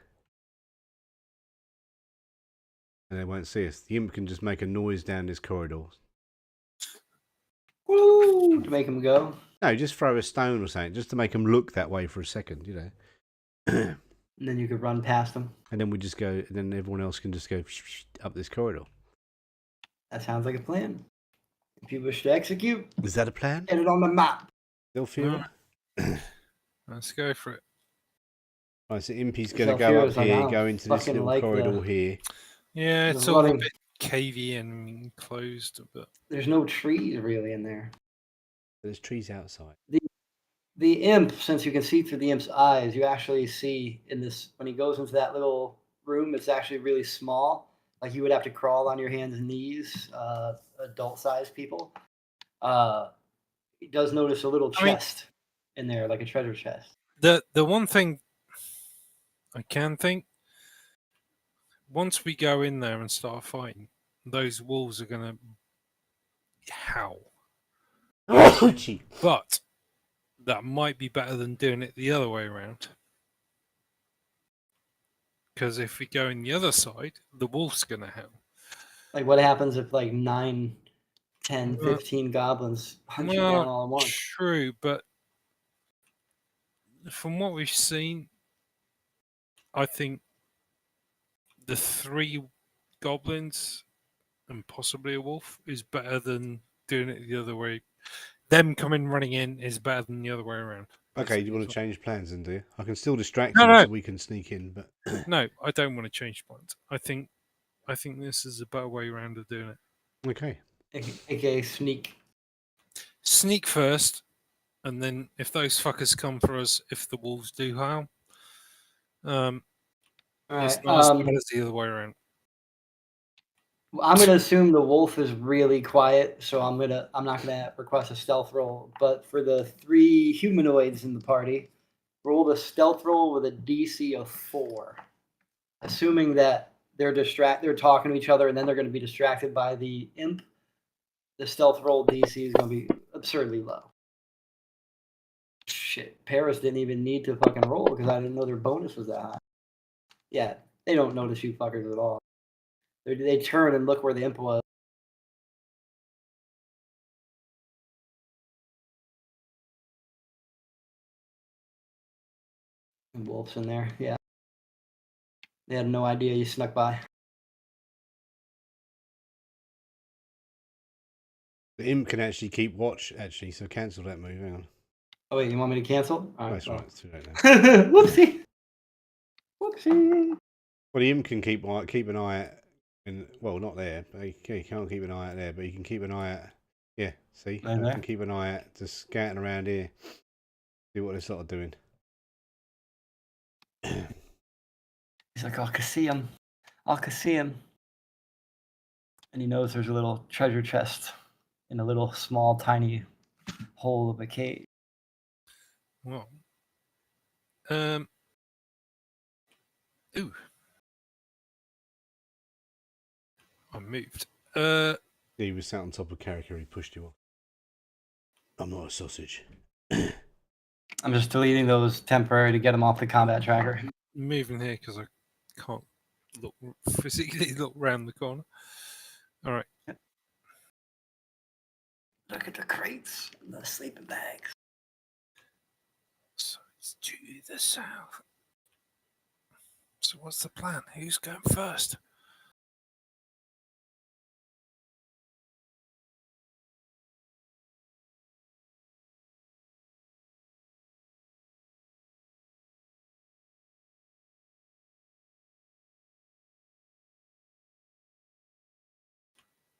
And they won't see us. The imp can just make a noise down this corridor. Woo! To make him go. No, just throw a stone or something, just to make them look that way for a second, And then you could run past them. And then we just go, and then everyone else can just go up this corridor. That sounds like a plan. If you wish to execute, Is that a plan? get it on the map. They'll feel it. Let's go for it. Right, so Impy's going to go up here, go into this little corridor here. Yeah, it's all a bit cavey and enclosed, but there's no trees really in there. There's trees outside. The imp, since you can see through the imp's eyes, you actually see in this when he goes into that little room, it's actually really small. Like you would have to crawl on your hands and knees, adult-sized people. He does notice a little chest in there, like a treasure chest. The one thing I can think, once we go in there and start fighting, those wolves are gonna howl. But that might be better than doing it the other way around. Because if we go in the other side, the wolf's gonna howl. Like what happens if like 9, 10, 15 goblins punch you down all at once? True, but from what we've seen, I think the 3 goblins and possibly a wolf is better than doing it the other way. Them coming running in is better than the other way around. Okay, do you want to change plans then, do you? I can still distract them so we can sneak in, but no, I don't want to change plans. I think this is a better way around of doing it. Okay. AKA sneak. Sneak first, and then if those fuckers come for us, if the wolves do howl, it's not as bad as the other way around. I'm gonna assume the wolf is really quiet, so I'm not gonna request a stealth roll. But for the 3 humanoids in the party, roll the stealth roll with a DC of 4, assuming that they're talking to each other, and then they're going to be distracted by the imp. The stealth roll DC is going to be absurdly low. Shit, Paris didn't even need to fucking roll because I didn't know their bonus was that high. Yeah, they don't notice you fuckers at all. They turn and look where the imp was. And wolf's in there, yeah. They had no idea you snuck by. The imp can actually keep watch, actually, so cancel that move. Hang on. Oh, wait, you want me to cancel? All right, that's right. It's too late now. Whoopsie. Whoopsie. Well, the imp can keep an eye out, and well, not there. But he can't keep an eye out there, but he can keep an eye out. Yeah, see, Right I there. can keep an eye out, just scouting around here, see what they're sort of doing. He's like, I can see him. I can see him. And he knows there's a little treasure chest in a little small, tiny hole of a cave. Well, ooh, I moved. Yeah, he was sat on top of Karaka, he pushed you off. I'm not a sausage. I'm just deleting those temporary to get him off the combat tracker. Moving here because I can't physically look round the corner. All right. Look at the crates, the sleeping bags. So it's to the south. So what's the plan? Who's going first?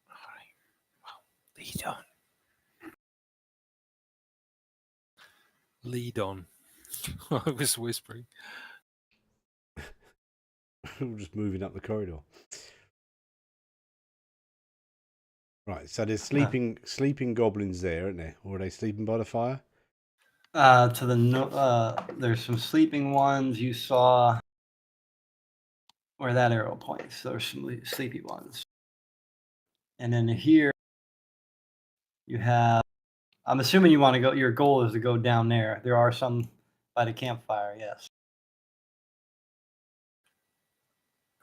All right. Well, lead on. Lead on. I was whispering. We're just moving up the corridor. Right, so there's sleeping goblins there, aren't there? Or are they sleeping by the fire? To the there's some sleeping ones you saw where that arrow points. There's some sleepy ones, and then here you have. I'm assuming you want to go. Your goal is to go down there. There are some by the campfire. Yes.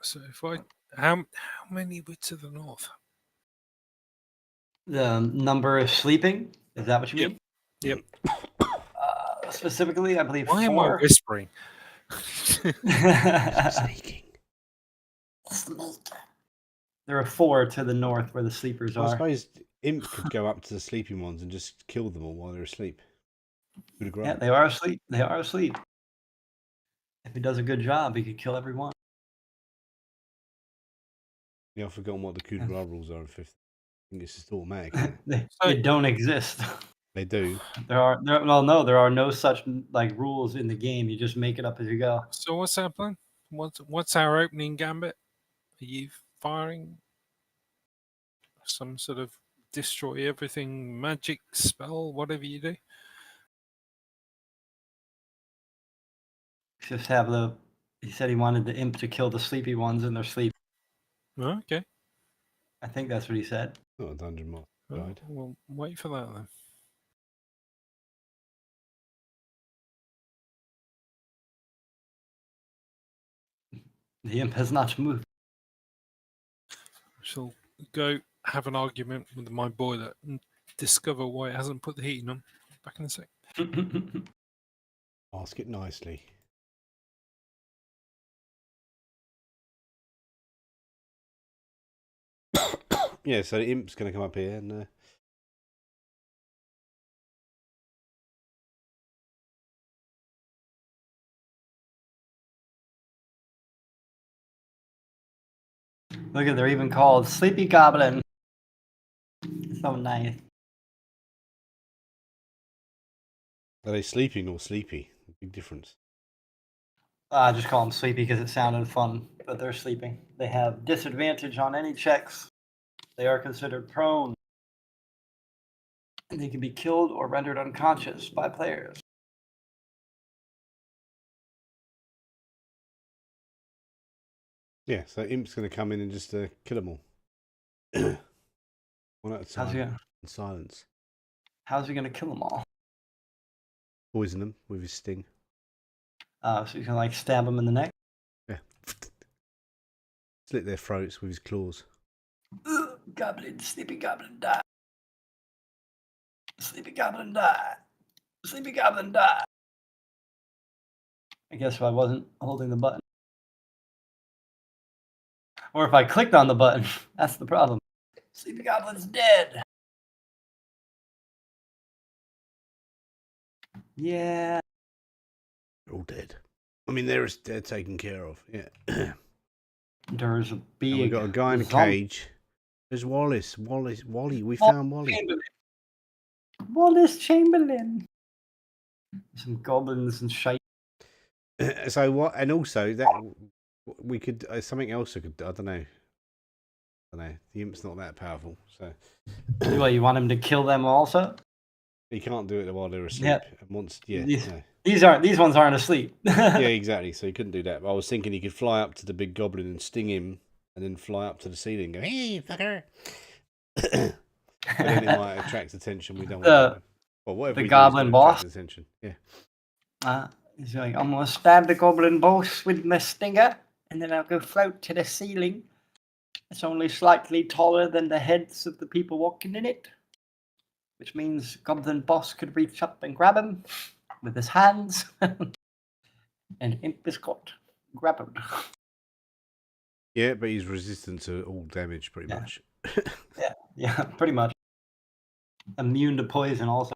So if I how many were to the north? The number of sleeping. Is that what you mean? Yep. Specifically, I believe Why 4. am I whispering? Sneaking. There are 4 to the north where the sleepers I are. suppose Imp could go up to the sleeping ones and just kill them all while they're asleep. Yeah, they are asleep. They are asleep. If he does a good job, he could kill every one. Yeah, I've forgotten what the coup de grace rules are in 5th. I think it's just automatic, isn't it? They don't exist. They do. There are no such like rules in the game. You just make it up as you go. So what's our plan? What's our opening gambit? Are you firing some sort of destroy everything magic spell, whatever you do? Just have the. He said he wanted the imp to kill the sleepy ones in their sleep. Oh, okay. I think that's what he said. Not a dungeon master Well, guide. we'll wait for that then. The imp has not moved. I shall go have an argument with my boiler and discover why it hasn't put the heating on. Back in a sec. Ask it nicely. Yeah, so the Imp's going to come up here and... Look at, they're even called Sleepy Goblin. So nice. Are they sleeping or sleepy? Big difference. I just call them sleepy because it sounded fun, but they're sleeping. They have disadvantage on any checks. They are considered prone. And they can be killed or rendered unconscious by players. Yeah, so Imp's going to come in and just kill them all. One at a time. In silence. How's he gonna kill them all? Poison them with his sting. So he's gonna like stab them in the neck. Yeah. Slit their throats with his claws. Goblin, sleepy goblin, die. Sleepy goblin, die. Sleepy goblin, die. I guess if I wasn't holding the button. Or if I clicked on the button, that's the problem. Sleepy goblin's dead. Yeah. They're all dead. I mean, they're taken care of. Yeah. There's a And big. we got a guy in a zombie. cage. There's Wally. We found Wally. Wallace Chamberlain. Some goblins and shite. So what? And also that we could something else. I don't know. The imp's not that powerful, so. What, you want him to kill them also? He can't do it while they're asleep. Yeah. And once, no. These ones aren't asleep. Yeah, exactly. So he couldn't do that. But I was thinking he could fly up to the big goblin and sting him, and then fly up to the ceiling and go, "Hey, fucker!" But then it might attract attention. We don't want to. Well, whatever the we goblin do boss. attract attention. Yeah. He's like, I'm gonna stab the goblin boss with my stinger, and then I'll go float to the ceiling. It's only slightly taller than the heads of the people walking in it, which means goblin boss could reach up and grab him with his hands, and imp is caught, grappled. Yeah, but he's resistant to all damage, pretty much. Yeah, pretty much. Immune to poison, also.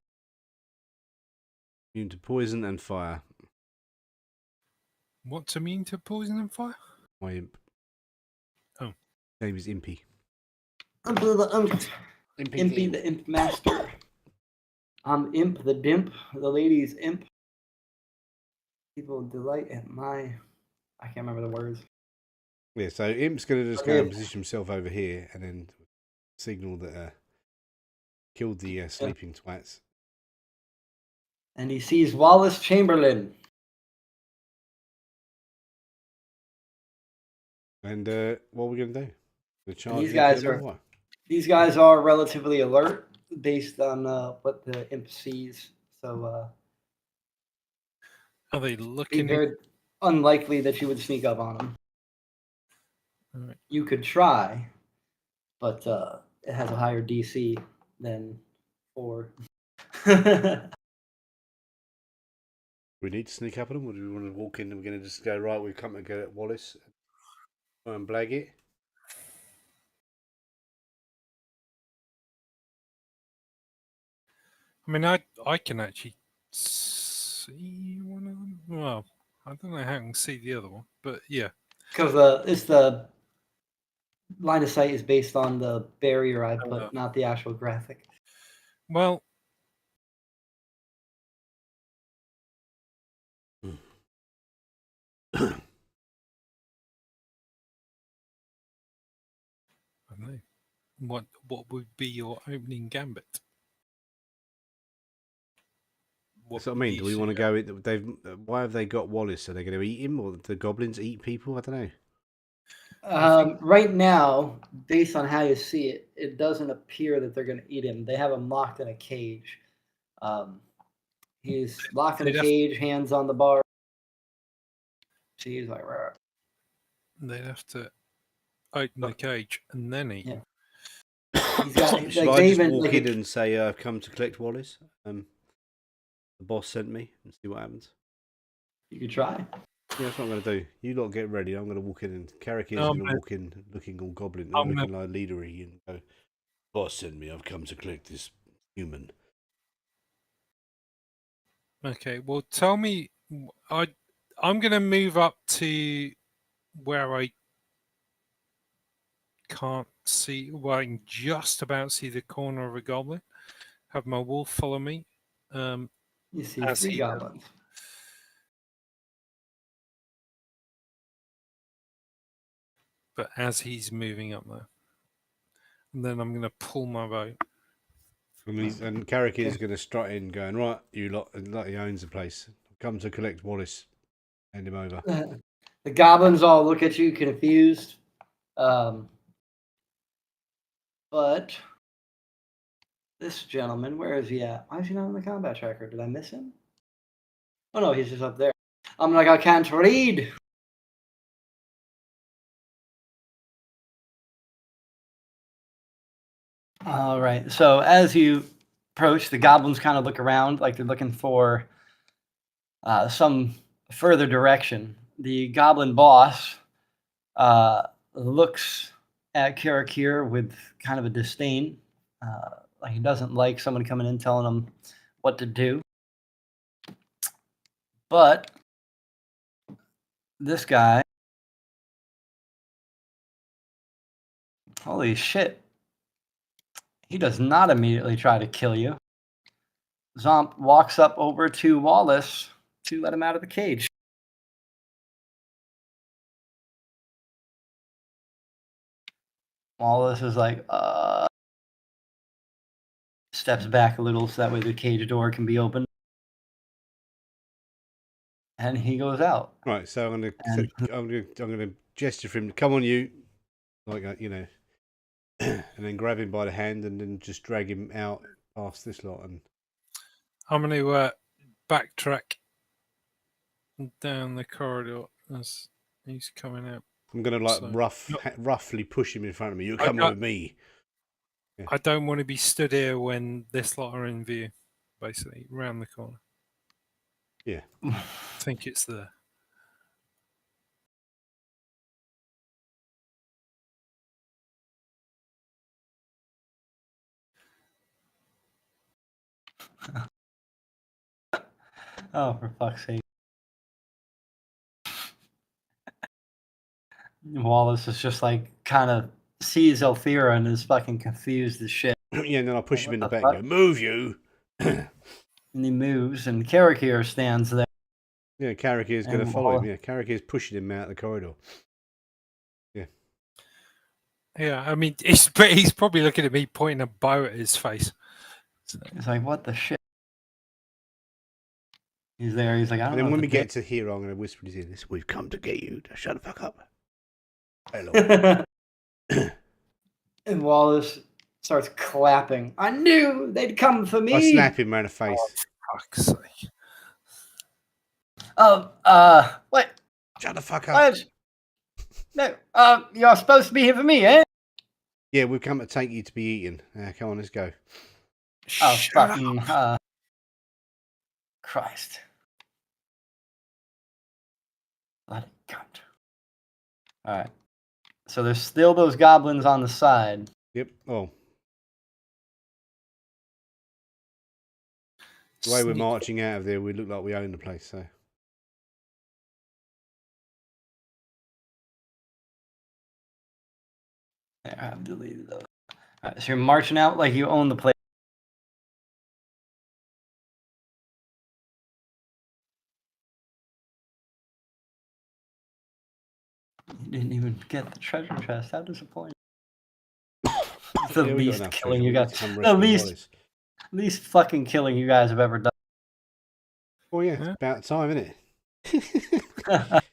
Immune to poison and fire. What's immune to poison and fire? My imp. Oh. Name is Impy. Impy the Imp Master. I'm Imp the Dimp, the lady's imp. People delight at my... I can't remember the words. Yeah, so Imp's going to just go and position himself over here and then signal that killed the sleeping twats. And he sees Wallace Chamberlain. And what are we going to do? These guys are relatively alert based on what the imp sees. So are they looking? Very unlikely that you would sneak up on them. Right. You could try, but it has a higher DC than 4. We need to sneak up on them, or do we want to walk in and we're going to just go, right, we've come to go at Wallace and blag it? I mean, I can actually see one of them. Well, I don't know how I can see the other one, but yeah. Because it's the line of sight is based on the barrier I put, not the actual graphic. Well, I don't know. What would be your opening gambit? That's what I mean. Do we want to go? Why have they got Wallace? Are they going to eat him, or the goblins eat people? I don't know. Right now, based on how you see it, it doesn't appear that they're going to eat him. They have him locked in a cage. He's locked in a cage, hands on the bar. She's like, rah. They'd have to open the cage and then eat. Yeah. Should I just walk in and say, I've come to collect Wallace? The boss sent me, and see what happens. You could try. Yeah, that's what I'm going to do. You lot get ready. I'm going to walk in, and Carrick is going to walk in looking all goblin, looking like leadery, and go, boss sent me, I've come to collect this human. Okay, well, tell me, I'm going to move up to where I can't see, well, I can just about see the corner of a goblin. Have my wolf follow me. You see 3 goblins. But as he's moving up there. And then I'm going to pull my bow. And Carrick is going to strut in, going, right, you lot, like he owns the place. Come to collect Wallace. Hand him over. The goblins all look at you confused. But this gentleman, where is he at? Why is he not on the combat tracker? Did I miss him? Oh no, he's just up there. I'm like, I can't read. All right. So as you approach, the goblins kind of look around like they're looking for some further direction. The goblin boss looks at Karakir with kind of a disdain. Like he doesn't like someone coming in telling him what to do. But this guy. Holy shit. He does not immediately try to kill you. Zomp walks up over to Wallace to let him out of the cage. Wallace is like, steps back a little so that way the cage door can be opened. And he goes out. Right, so I'm gonna gesture for him to come on, you, like you know, and then grab him by the hand and then just drag him out past this lot. And I'm going to backtrack down the corridor as he's coming out. I'm gonna like So- roughly push him in front of me. You're I coming got- with me. I don't want to be stood here when this lot are in view, basically, round the corner. Yeah. I think it's there. Oh, for fuck's sake. Wallace is just like kind of sees Elthira and is fucking confused as shit. Yeah, and then I'll push him in the What back the and go, move you. And he moves, and Karakir stands there. Yeah, Carrick is going to And follow him. Wallace- Yeah, Carrick is pushing him out the corridor. Yeah, I mean, he's probably looking at me pointing a bow at his face. So, He's like, what the shit? He's there. He's like, I don't And know. then when what we to get to here, I'm going to whisper in his ear, "Listen, we've come to get you. Now shut the fuck up." Hello. do." And Wallace starts clapping. I knew they'd come for me. I slap him around the face. fuck's sake. What? Shut the fuck up. What? No, you're supposed to be here for me, eh? Yeah, we've come to take you to be eaten. Come on, let's go. Oh, Shut up. fucking, Christ. Bloody cunt. Alright. So there's still those goblins on the side. Yep. Oh, the way we're Sneak- marching out of there, we look like we own the place. So There, I've deleted those. Alright, so you're marching out like you own the place. You didn't even get the treasure chest. How disappointing. The yeah, we got least enough killing treasure. you We guys. need to come The rescue least, Wallace. least fucking killing you guys have ever done. Well, yeah, Yeah. it's about time, isn't it?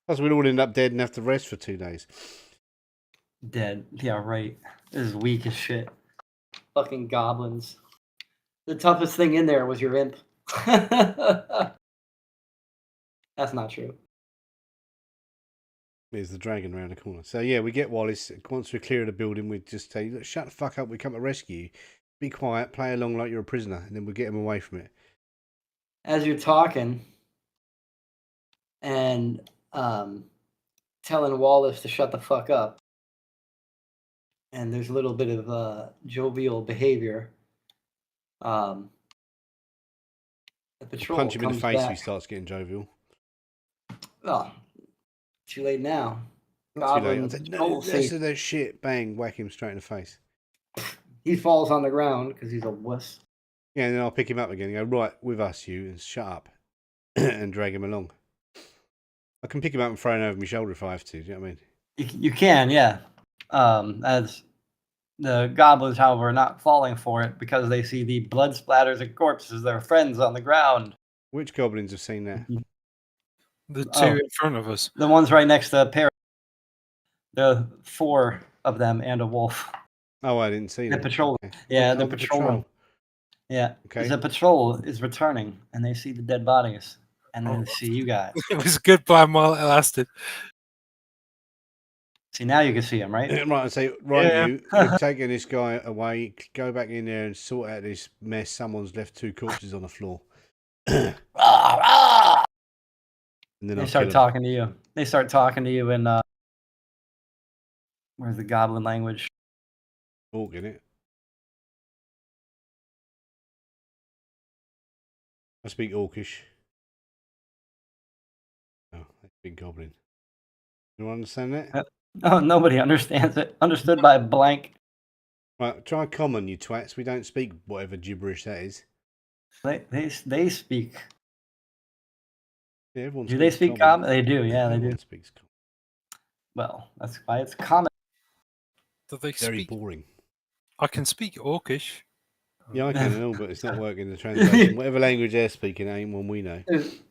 Plus, we'd all end up dead and have to rest for 2 days. Dead. Yeah, right. This is weak as shit. Fucking goblins. The toughest thing in there was your imp. That's not true. There's the dragon around the corner. So yeah, we get Wallace. Once we clear the building, we just say, "Look, shut the fuck up. We come to rescue you. Be quiet. Play along like you're a prisoner, and then we'll get him away from it." As you're talking and telling Wallace to shut the fuck up, and there's a little bit of jovial behavior. The patrol Punch him in the comes face if he back. starts getting jovial. Oh, too late now. Not too late. I'll Goblin say, patrol no, sees- that's that shit. Bang, whack him straight in the face. He falls on the ground because he's a wuss. Yeah, and then I'll pick him up again and go, right, with us, you, and shut up. And drag him along. I can pick him up and throw him over my shoulder if I have to, do you know what I mean? You can, yeah. As the goblins, however, are not falling for it because they see the blood splatters and corpses of their friends on the ground. Which goblins have seen that? The two Oh. in front of us. The ones right next to Paris. The 4 of them and a wolf. Oh, I didn't see The that. patrol. Okay. Yeah, Oh, the patrol. patrol. Yeah. Okay. The patrol is returning and they see the dead bodies. And then Oh. they see you guys. It was a good plan while it lasted. See, now you can see them, right? Right, I say, right, Yeah. you, we're taking this guy away. Go back in there and sort out this mess. Someone's left 2 corpses on the floor. And Rah, rah! then They I'll start kill 'em. talking to you. They start talking to you in where's the goblin language? Orc in it. I speak Orcish. Oh, they Big goblin. You understand that? Oh, nobody understands it. Understood by blank. Right, try common, you twats. We don't speak whatever gibberish that is. They speak. Yeah, everyone Do they speaks speak common. common? They do. Yeah, they do. Everyone speaks common. Well, that's why it's common. Do they Very speak? boring. I can speak Orcish. Yeah, I can and all, but it's not working the translation. Whatever language they're speaking ain't one we know.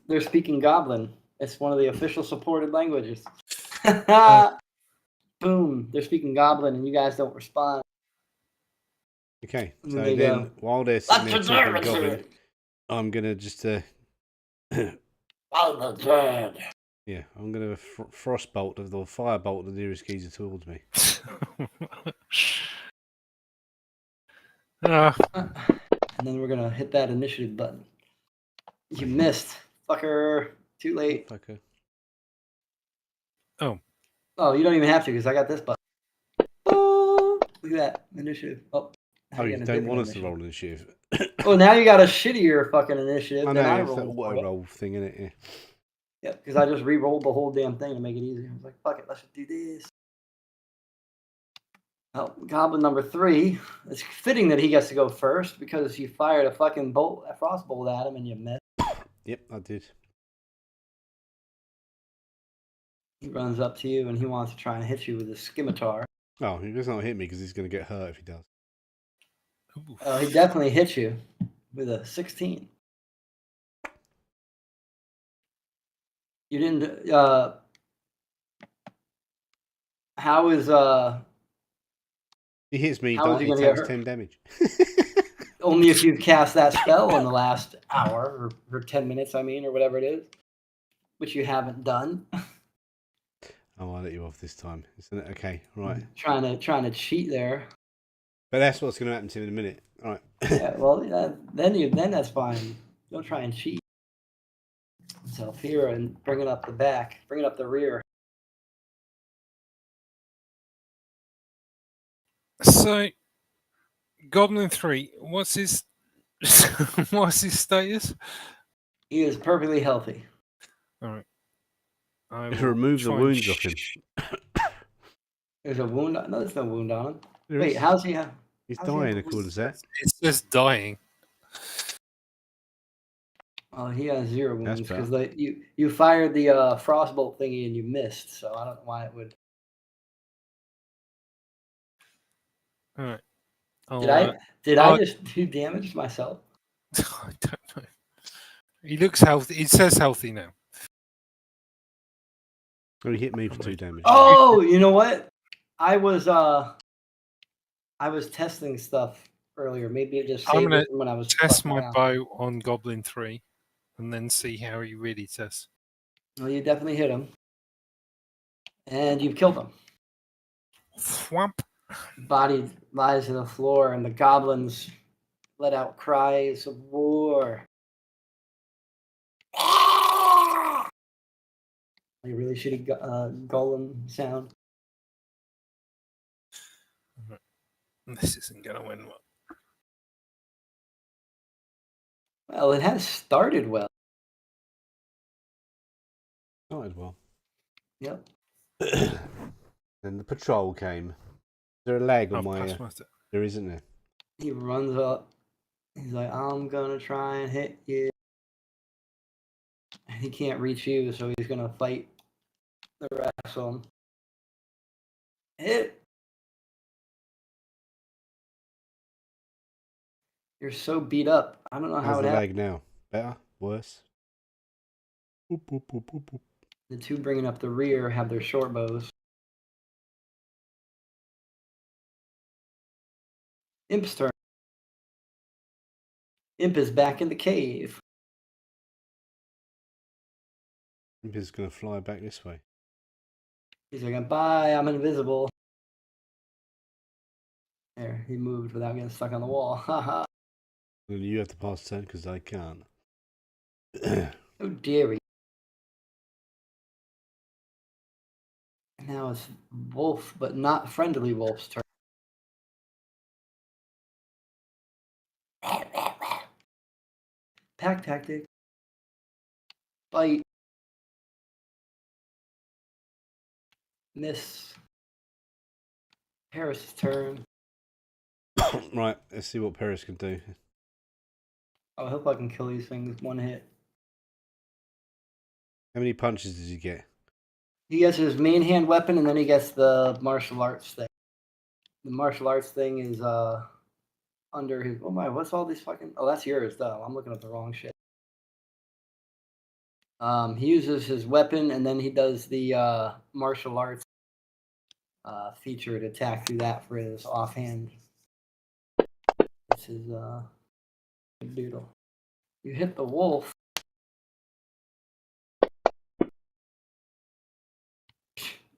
They're speaking Goblin. It's one of the official supported languages. Boom! They're speaking Goblin, and you guys don't respond. Okay, And so they then go, while they're sitting there "That's a talking German goblin, shit." I'm gonna just yeah, I'm gonna frostbolt of the firebolt the nearest geezer towards me. And then we're gonna hit that initiative button. You missed, fucker. Too late. Fucker. Oh, you don't even have to because I got this button. Oh, look at that initiative. Oh, now Oh, you you got a don't different want us to initiative. roll initiative. Oh, now you got a shittier fucking initiative I than I know, it's that rolled. auto roll thing, isn't it? Yeah. Yeah, because I just re-rolled the whole damn thing to make it easier. I was like, fuck it, let's just do this. Oh, Goblin number 3. It's fitting that he gets to go first because you fired a fucking bolt, a frost bolt at him and you missed. Yep, I did. He runs up to you and he wants to try and hit you with a scimitar. Oh, he does not hit me because he's going to get hurt if he does. Oh, he definitely hit you with a 16. You didn't. How is He hits me, How is he he gonna get takes hurt? 10 damage. only if you cast that spell in the last hour or 10 minutes, I mean, or whatever it is, which you haven't done. Oh, I'll let you off this time. Isn't it? Okay, right. Trying to cheat there. But that's what's going to happen to him in a minute. All right. Yeah, well, then that's fine. Don't try and cheat. Self here and bring it up the back, bring it up the rear. So, Goblin 3, what's his what's his status? He is perfectly healthy. All right. I Remove the try and wounds off him. There's a wound. No, there's no wound on him. There Wait, is. how's he? How's He's he dying have according to that. It's just dying. Oh, he has 0 wounds That's because better. you fired the frostbolt thingy and you missed. So I don't know why it would. All right. Did I just do damage to myself? I don't know. He looks healthy. It says healthy now. Oh, he hit me for 2 damage. Oh, you know what? I was testing stuff earlier. Maybe it just I'm saved gonna it when I was test fucking my around. bow on Goblin 3 and then see how he really tests. Well, you definitely hit him, and you've killed him. Thwamp. Body lies on the floor, and the goblins let out cries of war. Like a really shitty golem sound. This isn't gonna win well. Well, it has started well. Started well. Yep. Then the patrol came. Is there a lag on I've my... passed master. There isn't there? He runs up. He's like, I'm gonna try and hit you. He can't reach you, so he's gonna fight the rest of them. Hit. You're so beat up. I don't know how How's it the happened. lag now? Better? Worse? Boop, boop, boop, boop, boop. The 2 bringing up the rear have their short bows. Imp's turn. Imp is back in the cave. Imp is going to fly back this way. He's like, bye, I'm invisible. There, he moved without getting stuck on the wall. Haha. Well, you have to pass turn because I can't. Oh, dairy. Now it's Wolf, but not friendly Wolf's turn. Pack tactic. Bite. Miss. Paris' turn. Right, let's see what Paris can do. I hope I can kill these things one hit. How many punches does he get? He gets his main hand weapon, and then he gets the martial arts thing. The martial arts thing is under his. Oh my! What's all these fucking? Oh, that's yours, though. I'm looking at the wrong shit. He uses his weapon, and then he does the martial arts feature to attack through that for his offhand. This is doodle. You hit the wolf.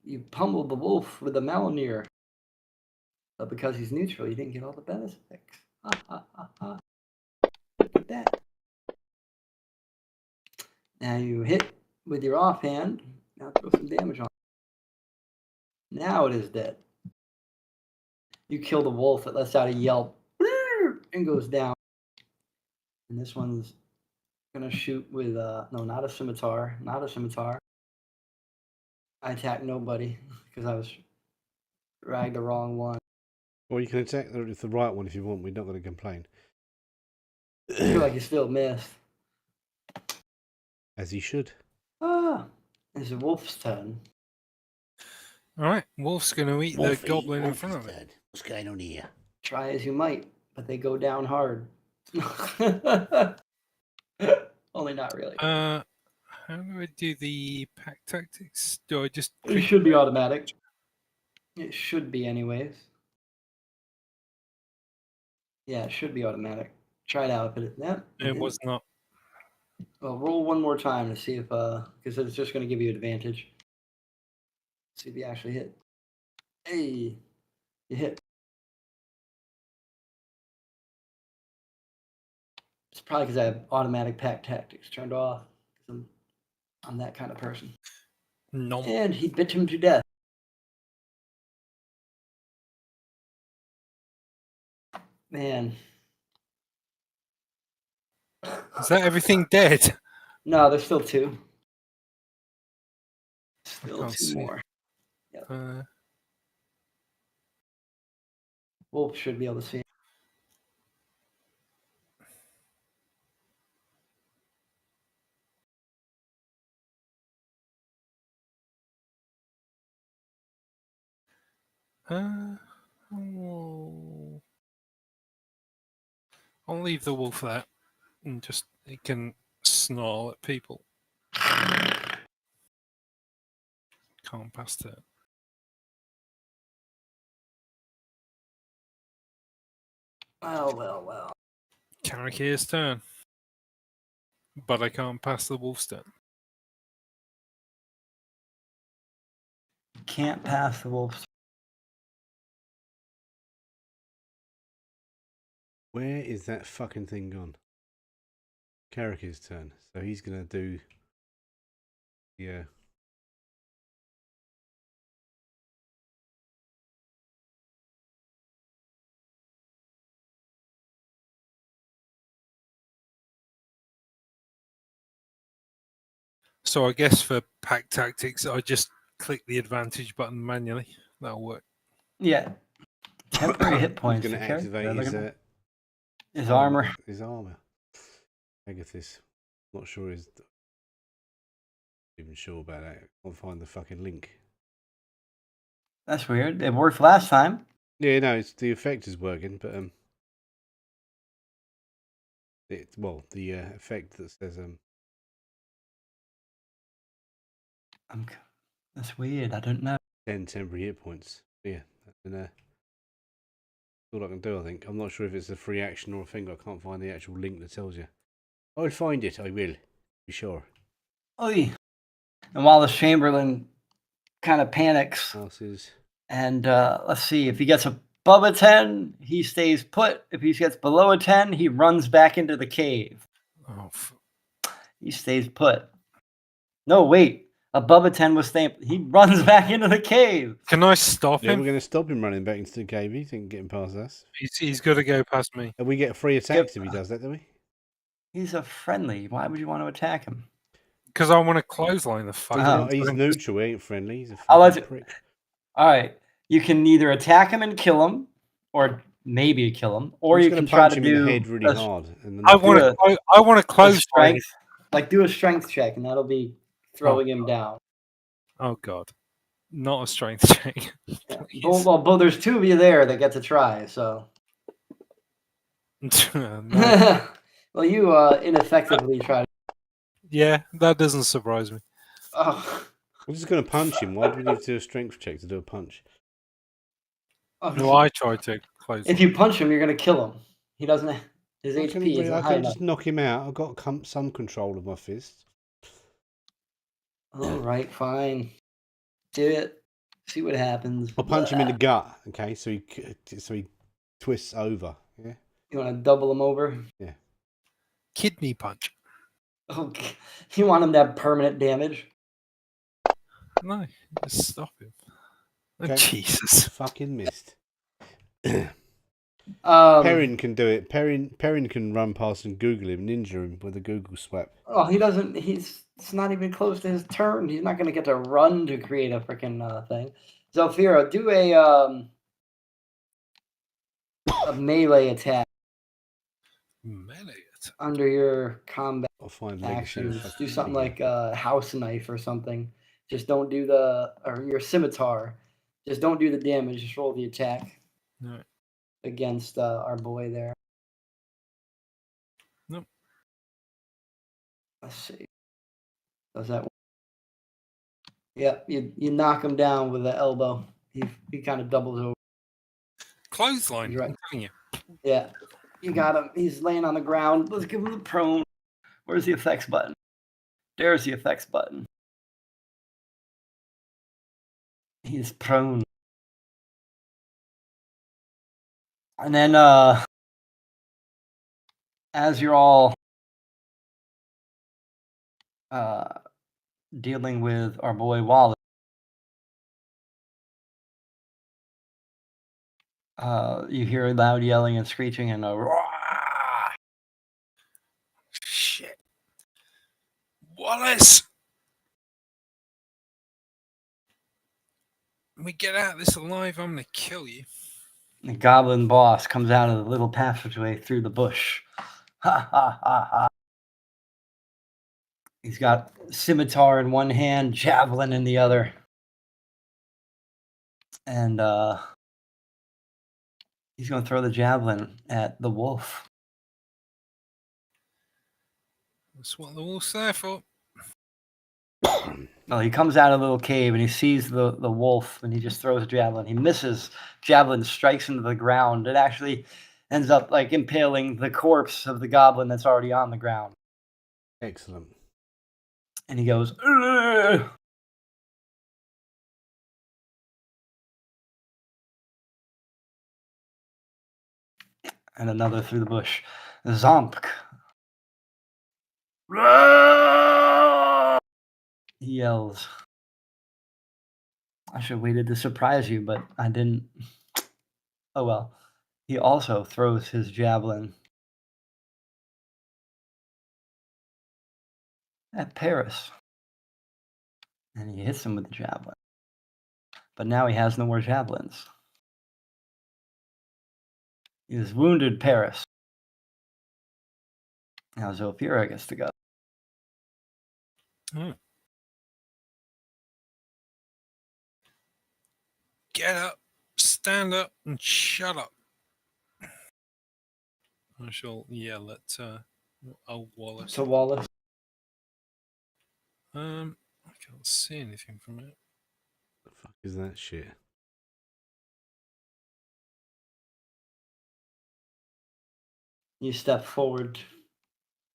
You pummeled the wolf with a Malamir. But because he's neutral, you didn't get all the benefits. Ha ha ha ha. Look at that. Now you hit with your offhand. Now throw some damage on it. Now it is dead. You kill the wolf, it lets out a yelp and goes down. And this one's gonna shoot with no, not a scimitar. Not a scimitar. I attacked nobody because I was dragged the wrong one. Well, you can attack the right one if you want. We're not going to complain. I feel like you still missed. As he should. Ah, it's a wolf's turn. All right, Wolf's going to eat the goblin in front of it. What's going on here? Try as you might, but they go down hard. Only not really. How do I do the pack tactics? Do I just? It should be automatic. It should be, anyways. Yeah, it should be automatic. Try it out, but It was not. Well, roll one more time to see if because it's just going to give you advantage. See if you actually hit. Hey, you hit. It's probably because I have automatic pack tactics turned off. I'm that kind of person. No. And he bit him to death. Man. Is that everything dead? No, there's still two. Still can't two see. more. Uh, Wolf should be able to see. oh. I'll leave the wolf there, and just it can snarl at people. Can't pass it. Well. Karakir's turn. But I can't pass the wolf's turn. Can't pass the wolf's. Where is that fucking thing gone? Karakir's turn. So he's going to do... Yeah. So I guess for pack tactics, I just click the advantage button manually. That'll work. Yeah. Temporary hit points. He's going to activate his armor. His armor. Agathis. Not sure he's even sure about that. Can't find the fucking link. That's weird. It worked last time. Yeah, no, it's the effect is working, but the effect that says That's weird. I don't know. 10 temporary hit points. Yeah, that's all I can do. I think I'm not sure if it's a free action or a thing. I can't find the actual link that tells you. I'll find it. I will. Be sure. Oy. And while the Chamberlain kind of panics, Passes. and let's see, if he gets above a 10, he stays put. If he gets below a 10, he runs back into the cave. Oh, He stays put. No, wait. Above a 10 was staying. He runs back into the cave. can I stop Yeah, him? we're going to stop him running back into the cave. He think getting past us. He's got to go past me. And we get free attacks if he does that, do we? He's a friendly. Why would you want to attack him? Because I want to clothesline the fuck. He's, Oh. not, he's neutral. He ain't friendly. He's a I'll let fucking you- prick. All right. You can either attack him and kill him, or maybe kill him, or I'm you just can going to try punch to him in the do head really a, hard. And then I knock him want out. to. I want to a close him. strength. Like do a strength check, and that'll be throwing him down. Oh God, not a strength check. Yeah. Please. Well, there's two of you there that get to try. So. No. Well, you ineffectively tried. Yeah, that doesn't surprise me. Oh. I'm just going to punch him. Why do we need to do a strength check to do a punch? No, I tried to close. If you punch him, you're gonna kill him. He doesn't. His I HP isn't I high can enough. just knock him out. I've got some control of my fists. All right, fine. Do it. See what happens. I'll punch him in the gut. Okay, so he twists over. Yeah. You want to double him over? Yeah. Kidney punch. Okay. You want him to have permanent damage? No, just stop him. Oh, Okay. Jesus. Fucking missed. Perrin. Perrin can do it. Perrin can run past and Google him, ninja him with a Google swap. Oh, he doesn't. It's not even close to his turn. He's not gonna get to run to create a freaking thing. Zalfira, do a melee attack Melee attack. under your combat I'll find legacy. actions. of Do fucking something video. like a house knife or something. Just don't do or your scimitar. Just don't do the damage. Just roll the attack No. against our boy there. Nope. Let's see. Does that work? Yep, you knock him down with the elbow. He kind of doubles over. Clothesline. He's right. I'm telling you. Yeah, you got him. He's laying on the ground. Let's give him the prone. Where's the effects button? There's the effects button. He's prone. And then as you're all dealing with our boy Wally, you hear loud yelling and screeching and a roar. Shit. Wallace! When we get out of this alive, I'm gonna kill you. The goblin boss comes out of the little passageway through the bush. Ha ha ha ha. He's got scimitar in one hand, javelin in the other. And he's going to throw the javelin at the wolf. That's what the wolf's there for. Well, he comes out of a little cave and he sees the wolf and he just throws a javelin. He misses. Javelin strikes into the ground. It actually ends up like impaling the corpse of the goblin that's already on the ground. Excellent. And he goes, "Ugh." And another through the bush. Zompk. He yells. I should have waited to surprise you, but I didn't. Oh well. He also throws his javelin at Paris. And he hits him with the javelin. But now he has no more javelins. He has wounded Paris. Now Zofira gets to go. Get up, stand up, and shut up. I shall yell at old Wallace. To Wallace. I can't see anything from it. The fuck is that shit? You step forward,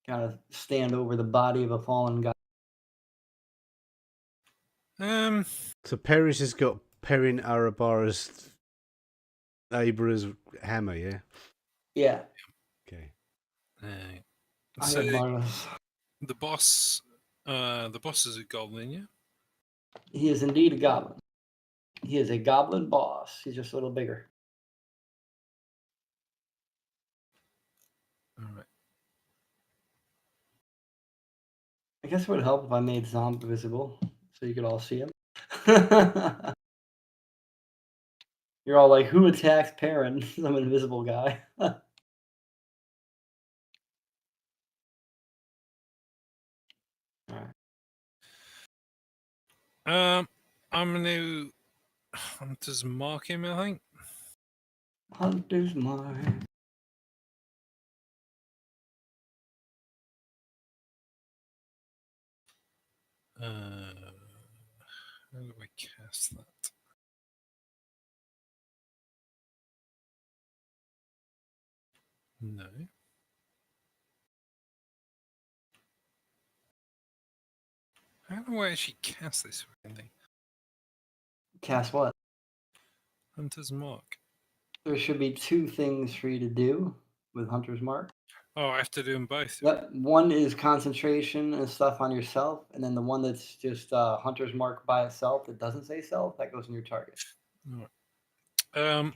kind of stand over the body of a fallen guy. So Paris has got Perrin Arabara's Abra's hammer, yeah? Yeah. Okay. So Marvelous. the boss is a goblin, yeah? He is indeed a goblin. He is a goblin boss. He's just a little bigger. All right. I guess it would help if I made Zomp visible so you could all see him. You're all like, who attacks Perrin? Some invisible guy. I'm gonna Hunter's Mark him, I think. Hunter's Mark. How do I cast that? No. How do I actually cast this fucking thing? Cast what? Hunter's Mark. There should be 2 things for you to do with Hunter's Mark. Oh, I have to do them both. Yep. One is concentration and stuff on yourself, and then the one that's just Hunter's Mark by itself that doesn't say self, that goes in your target. All right.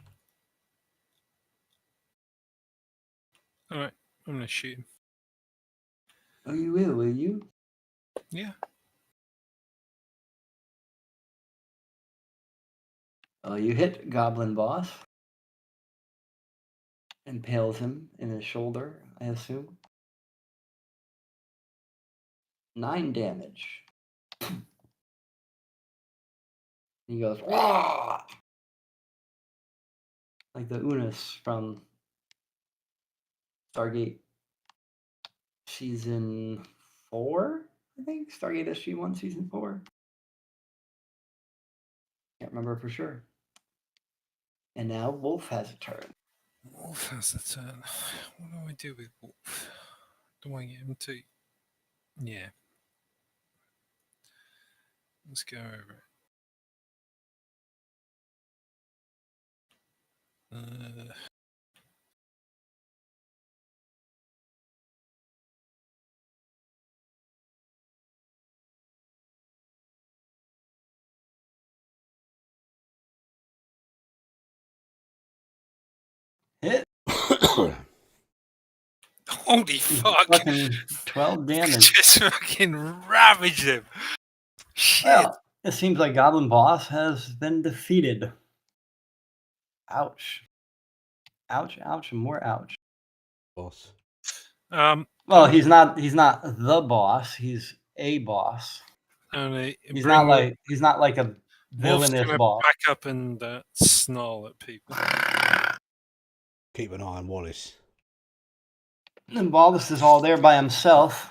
All right. I'm gonna shoot him. Oh, you will you? Yeah. Oh, you hit Goblin Boss. Impales him in his shoulder, I assume. 9 damage. He goes, "Wah!" Like the Unis from Stargate Season 4, I think? Stargate SG-1 Season 4. Can't remember for sure. And now Wolf has a turn. Wolf has a turn. What do I do with Wolf? Do I get him to? Yeah. Let's go over it. Hit. Holy fuck! Fucking 12 damage. Just fucking ravaged him. Shit. Well, it seems like Goblin Boss has been defeated. Ouch. Ouch, ouch, and more ouch. Boss. Well, he's not the boss, he's a boss. He's not like a villainous boss. Back up and snarl at people. Keep an eye on Wallace. And Wallace is all there by himself.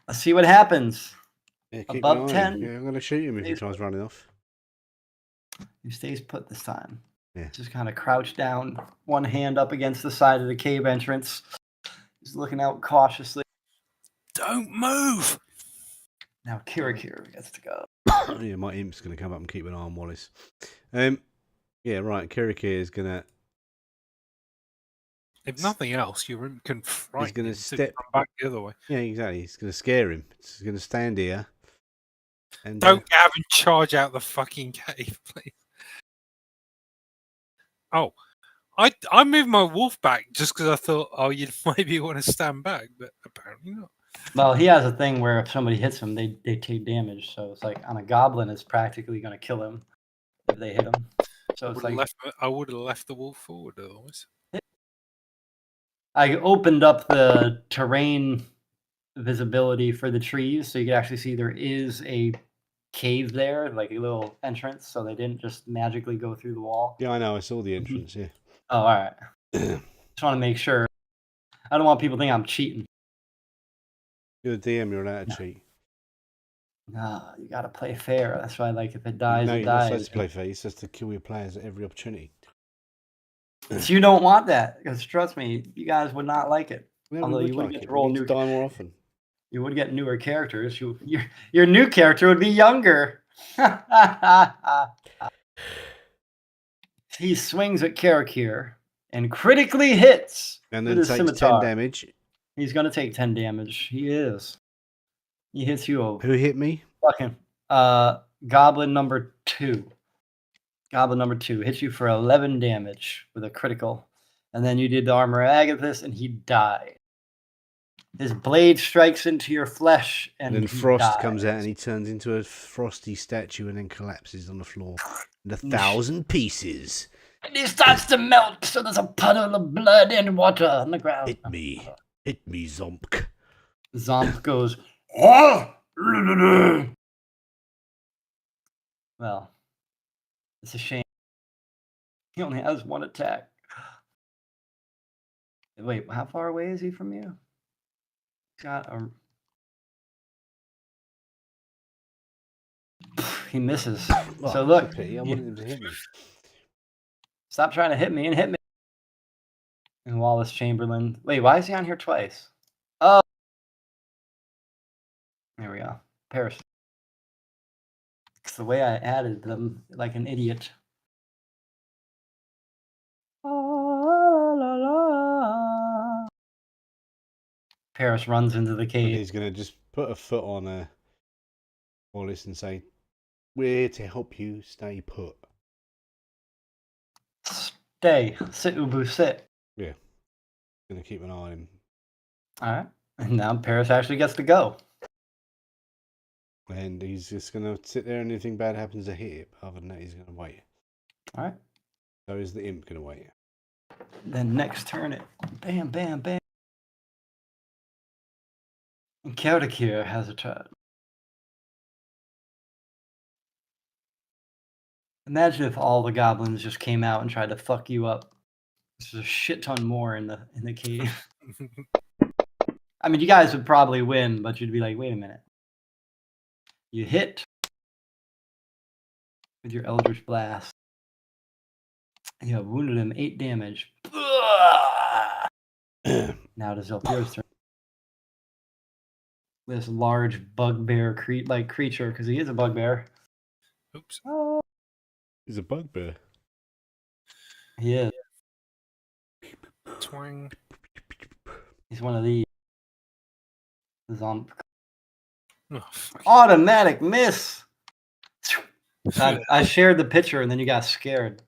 Let's see what happens. Yeah, keep Above an eye on 10. him. Yeah, I'm going to shoot him if he tries running off. He stays put this time. Yeah. Just kind of crouched down, one hand up against the side of the cave entrance. He's looking out cautiously. Don't move! Now Kirikir gets to go. Yeah, my imp's going to come up and keep an eye on Wallace. Yeah, right. Kirikir is going to... If nothing else, you can frighten He's going him to to step come back the other way. Yeah, exactly. He's going to scare him. He's going to stand here. And Don't have him charge out the fucking cave, please. Oh, I moved my wolf back just because I thought, oh, you'd maybe want to stand back, but apparently not. Well, he has a thing where if somebody hits him, they take damage. So it's like on a goblin, it's practically going to kill him if they hit him. So it's like I would have left the wolf forward otherwise. I opened up the terrain visibility for the trees, so you could actually see there is a cave there, like a little entrance. So they didn't just magically go through the wall. Yeah, I know. I saw the entrance. Yeah. Oh, all right. Just want to make sure. I don't want people to think I'm cheating. You're a DM. You're allowed to cheat. No, you got to play fair. That's why, like, if it dies, No, it you're not dies. supposed to play fair. You're supposed to kill your players at every opportunity. So you don't want that, because trust me, you guys would not like it. Yeah, Although we you would would like get it. to roll We need new. to die more often. You would get newer characters. Your new character would be younger. He swings at Karakir and critically hits. And with then his takes scimitar. 10 damage. He's gonna take 10 damage. He is. He hits you over. Who hit me? Fucking Goblin number 2. Goblin number 2 hits you for 11 damage with a critical. And then you did the Armor of Agathis and he died. His blade strikes into your flesh and then he Frost dies. comes out and he turns into a frosty statue and then collapses on the floor in 1,000 pieces. And he starts to melt, so there's a puddle of blood and water on the ground. Hit me, Zompk. Zomp goes, oh! Well, it's a shame. He only has one attack. Wait, how far away is he from you? Got a... He misses. Oh, So look, that's a pity. I wanted him to hit me. Stop trying to hit me and hit me. And Wallace Chamberlain. Wait, why is he on here twice? Oh. There we go. Paris. It's the way I added them like an idiot. Paris runs into the And cave. he's going to just put a foot on Wallace and say, "We're here to help you stay put." Stay. Sit, Ubu, sit. Yeah. Going to keep an eye on him. Alright. And now Paris actually gets to go. And he's just going to sit there, and anything bad happens to hit it. Other than that, he's going to wait. Alright. So is the imp going to wait? Then next turn it. Bam, bam, bam. And Keldakir has a turn. Imagine if all the goblins just came out and tried to fuck you up. There's a shit ton more in the cave. I mean, you guys would probably win, but you'd be like, wait a minute. You hit with your Eldritch Blast. You have wounded him 8 damage. Now it is Zelpir's turn. This large bugbear like creature, because he is a bugbear. Oops. He's a bugbear. He is. Twang. He's one of these. Zomp. Oh, fuck. Automatic miss. I shared the picture and then you got scared.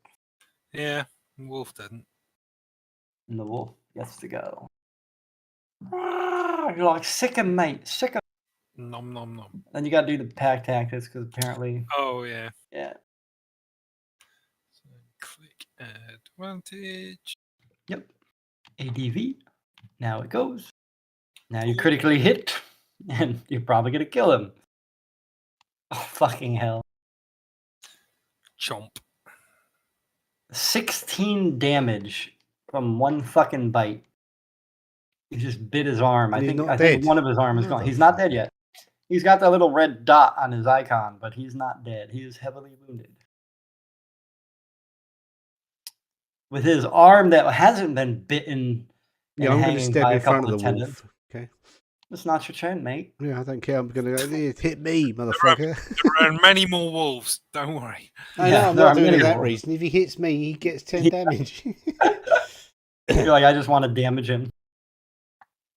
Yeah, Wolf didn't. And the wolf gets to go. You're like, sick of mate, sick of. Nom nom nom. Then you got to do the pack tactics because apparently, Oh yeah. yeah. So click advantage. Yep. ADV. Now it goes. Now you critically hit, and you're probably gonna kill him. Oh fucking hell! Chomp. 16 damage from one fucking bite. He just bit his arm. And I he's think not dead. one of his arm is gone. He's not dead yet. He's got that little red dot on his icon, but he's not dead. He is heavily wounded. With his arm that hasn't been bitten Yeah, and I'm going to hanging step by in a front couple of of the tendons. wolf. Okay. It's not your turn, mate. Yeah, I don't care. I'm going to go, hit me, motherfucker. There are many more wolves. Don't worry. I Yeah, know, I'm there not are doing it many that wolves. reason. If he hits me, he gets 10 damage. You're like, I just want to damage him.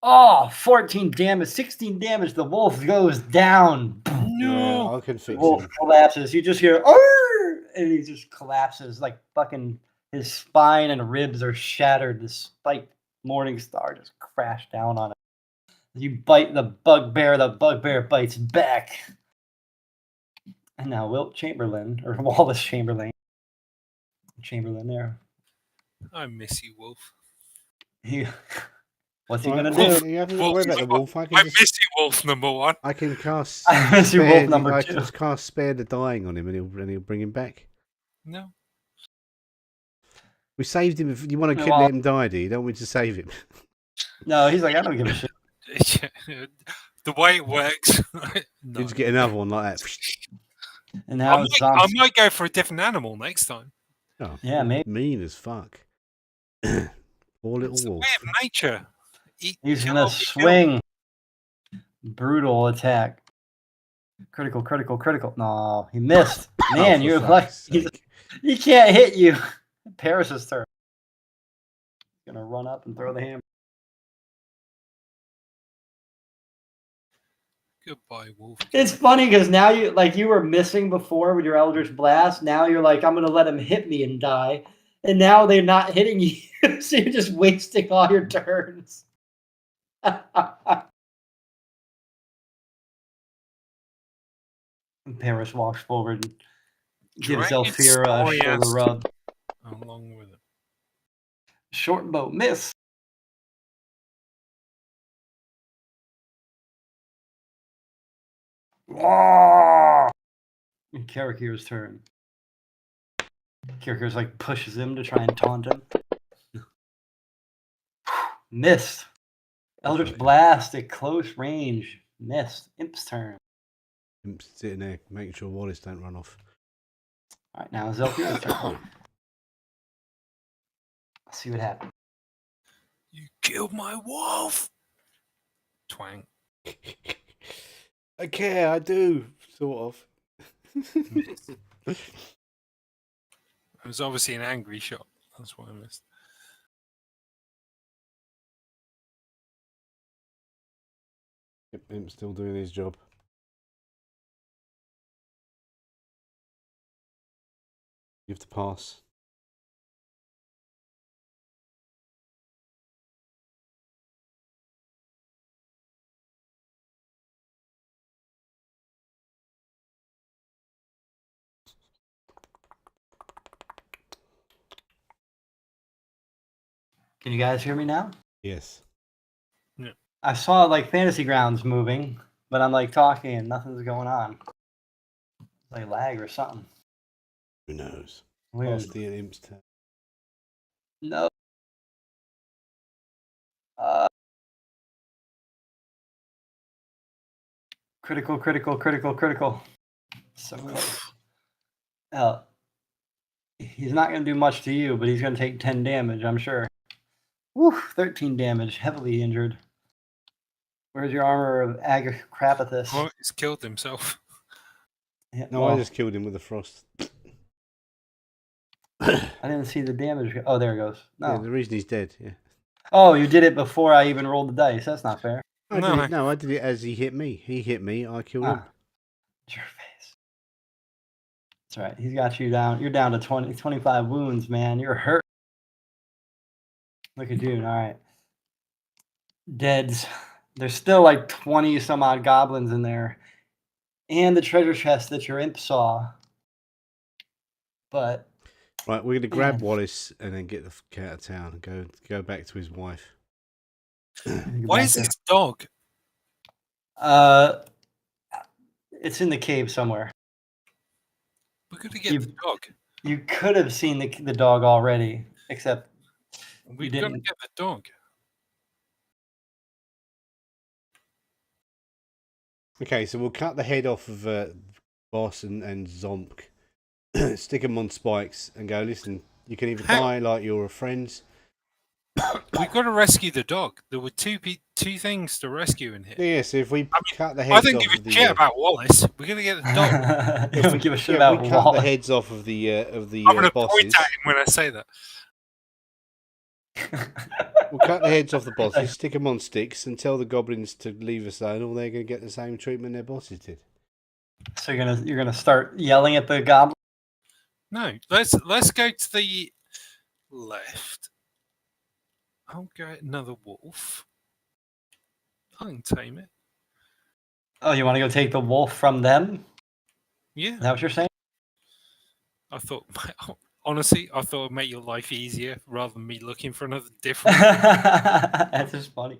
Oh, 14 damage, 16 damage. The wolf goes down. Yeah, I can The fix wolf him. collapses. You just hear, "Arr!" And he just collapses like fucking. His spine and ribs are shattered. The spike Morningstar just crashed down on it. You bite the bugbear bites back. And now Wilt Chamberlain, or Wallace Chamberlain there. I miss you, Wolf. What's he Right, gonna well, do? You haven't got to worry about the wolf. I I can just, miss you, Wolf number 1. I can cast. I miss you, wolf spare the- number I 2. can just cast spare the dying on him, and he'll bring him back. No. We saved him. If you want to Well- let him die, do you? Don't want to save him. No, he's like, I don't give a shit. The way it works. No. You just get another one like that. And now it's I might go for a different animal next time. Oh, Yeah, maybe. mean as fuck. Poor little It's the wolf. way of nature. He's Kill gonna or be killed. swing. Brutal attack. Critical. No, he missed. Man, Oh, for you're like, fuck's sake. he can't hit you. Paris's turn. Gonna run up and throw the hammer. Goodbye, Wolf. It's funny because now you were missing before with your Eldritch Blast. Now you're like, I'm gonna let him hit me and die. And now they're not hitting you, so you're just wasting all your turns. And Paris walks forward and gives Dragon Zelfira a story shoulder ass- rub. Along Short bow miss. Karakir's turn. Karakir's like pushes him to try and taunt him. Missed. Eldritch Blast at close range. Missed. Imp's turn. Imp's sitting there making sure Wallace don't run off. All right, now Zelkir's turn. Let's see what happens. You killed my wolf. Twang. Okay, I do, sort of. Missed. It was obviously an angry shot. That's why I missed. Yep, Imp's still doing his job. You have to pass. Can you guys hear me now? Yes. Yeah. I saw like Fantasy Grounds moving, but I'm like talking and nothing's going on. It's like lag or something. Who knows? Weird. Pass the Imp's turn. No. Critical. So close. He's not going to do much to you, but he's going to take 10 damage, I'm sure. Woo, 13 damage, heavily injured. Where's your armor of Agricrapathus? Oh, he's killed himself. Yeah, No, well, I just killed him with the frost. I didn't see the damage. Oh, there it goes. No. Yeah, the reason he's dead. Yeah. Oh, you did it before I even rolled the dice. That's not fair. I No. did it, no, I did it as he hit me. He hit me. I killed him. Your face. That's right. He's got you down. You're down to 25 wounds, man. You're hurt. Look at you. All right. Deads. There's still like 20 some odd goblins in there. And the treasure chest that your imp saw. But Right, we're going to grab Wallace and then get the fuck out of town and go back to his wife. Why is this dog? It's in the cave somewhere. We're going to get the dog. You could have seen the dog already, except We've got to didn't. get the dog. Okay, so we'll cut the head off of Boss and Zomk, stick them on spikes, and go, listen, you can either die like you're friends. We've got to rescue the dog. There were two things to rescue in here. Yeah, so if we cut the I heads don't off give of a shit about Wallace. We're going to get the dog. You don't give a shit yeah, about we cut the Wallace. heads off of the I'm going to bosses. point at him when I say that. We'll cut the heads off the bosses, stick them on sticks, and tell the goblins to leave us alone, or they're going to get the same treatment their bosses did. So you're gonna start yelling at the goblin? No, let's go to the left. I'll get another wolf. I can tame it. Oh, you want to go take the wolf from them? Yeah. Is that what you're saying? I thought, honestly, I thought it'd make your life easier rather than me looking for another different. That's just funny.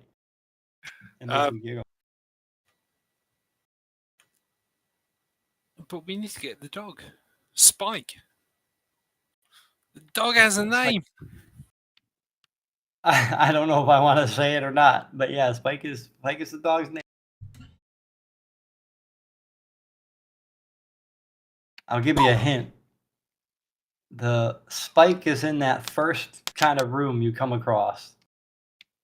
It makes me giggle. But we need to get the dog. Spike. The dog has a name. I don't know if I want to say it or not, but yeah, Spike is the dog's name. I'll give you a hint. The Spike is in that first kind of room you come across,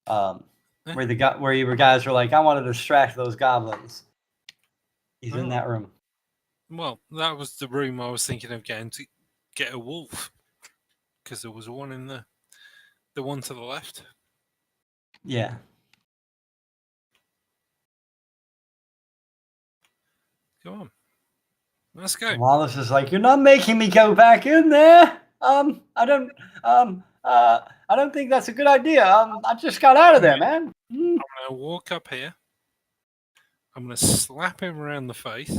where you guys were like, I want to distract those goblins. He's in that room. Well, that was the room I was thinking of getting to get a wolf, because there was one in the one to the left. Yeah. Go on. Let's go. Wallace is like, you're not making me go back in there. I don't think that's a good idea. I just got out of there, man. I'm going to walk up here. I'm going to slap him around the face.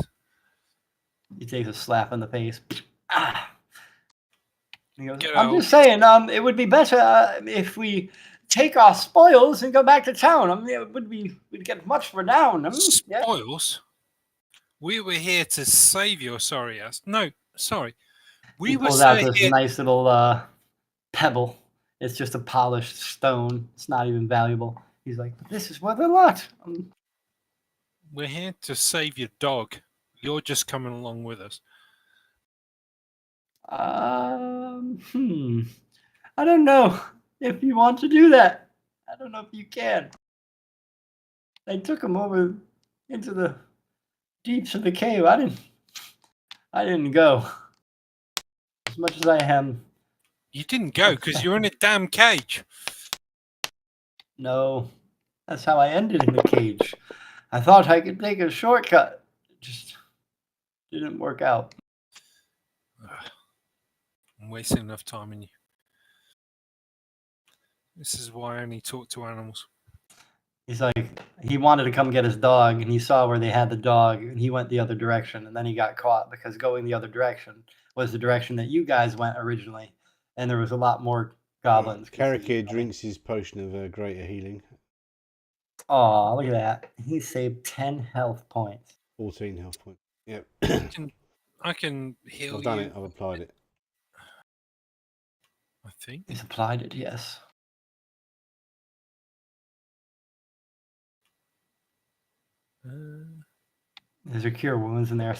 He takes a slap in the face. Ah. He goes, Get I'm out. just saying, it would be better if we take our spoils and go back to town. I mean, we'd get much renown. Yeah. Spoils? We were here to save your sorry ass. No, sorry. He We were pulls out this here. nice little pebble. It's just a polished stone. It's not even valuable. He's like, but this is worth a lot. We're here to save your dog. You're just coming along with us. I don't know if you want to do that. I don't know if you can. They took him over into the deeps of the cave. I didn't go. As much as I am. You didn't go because you're in a damn cage. No, that's how I ended in the cage. I thought I could take a shortcut. It just didn't work out. I'm wasting enough time on you. This is why I only talk to animals. He's like, he wanted to come get his dog, and he saw where they had the dog, and he went the other direction, and then he got caught because going the other direction was the direction that you guys went originally, and there was a lot more goblins. Karakir drinks his potion of greater healing. Oh, look at that. He saved 10 health points. 14 health points. Yep. I can heal you. I've done it. I've applied it. I think. He's applied it, yes. There's a cure wounds in there.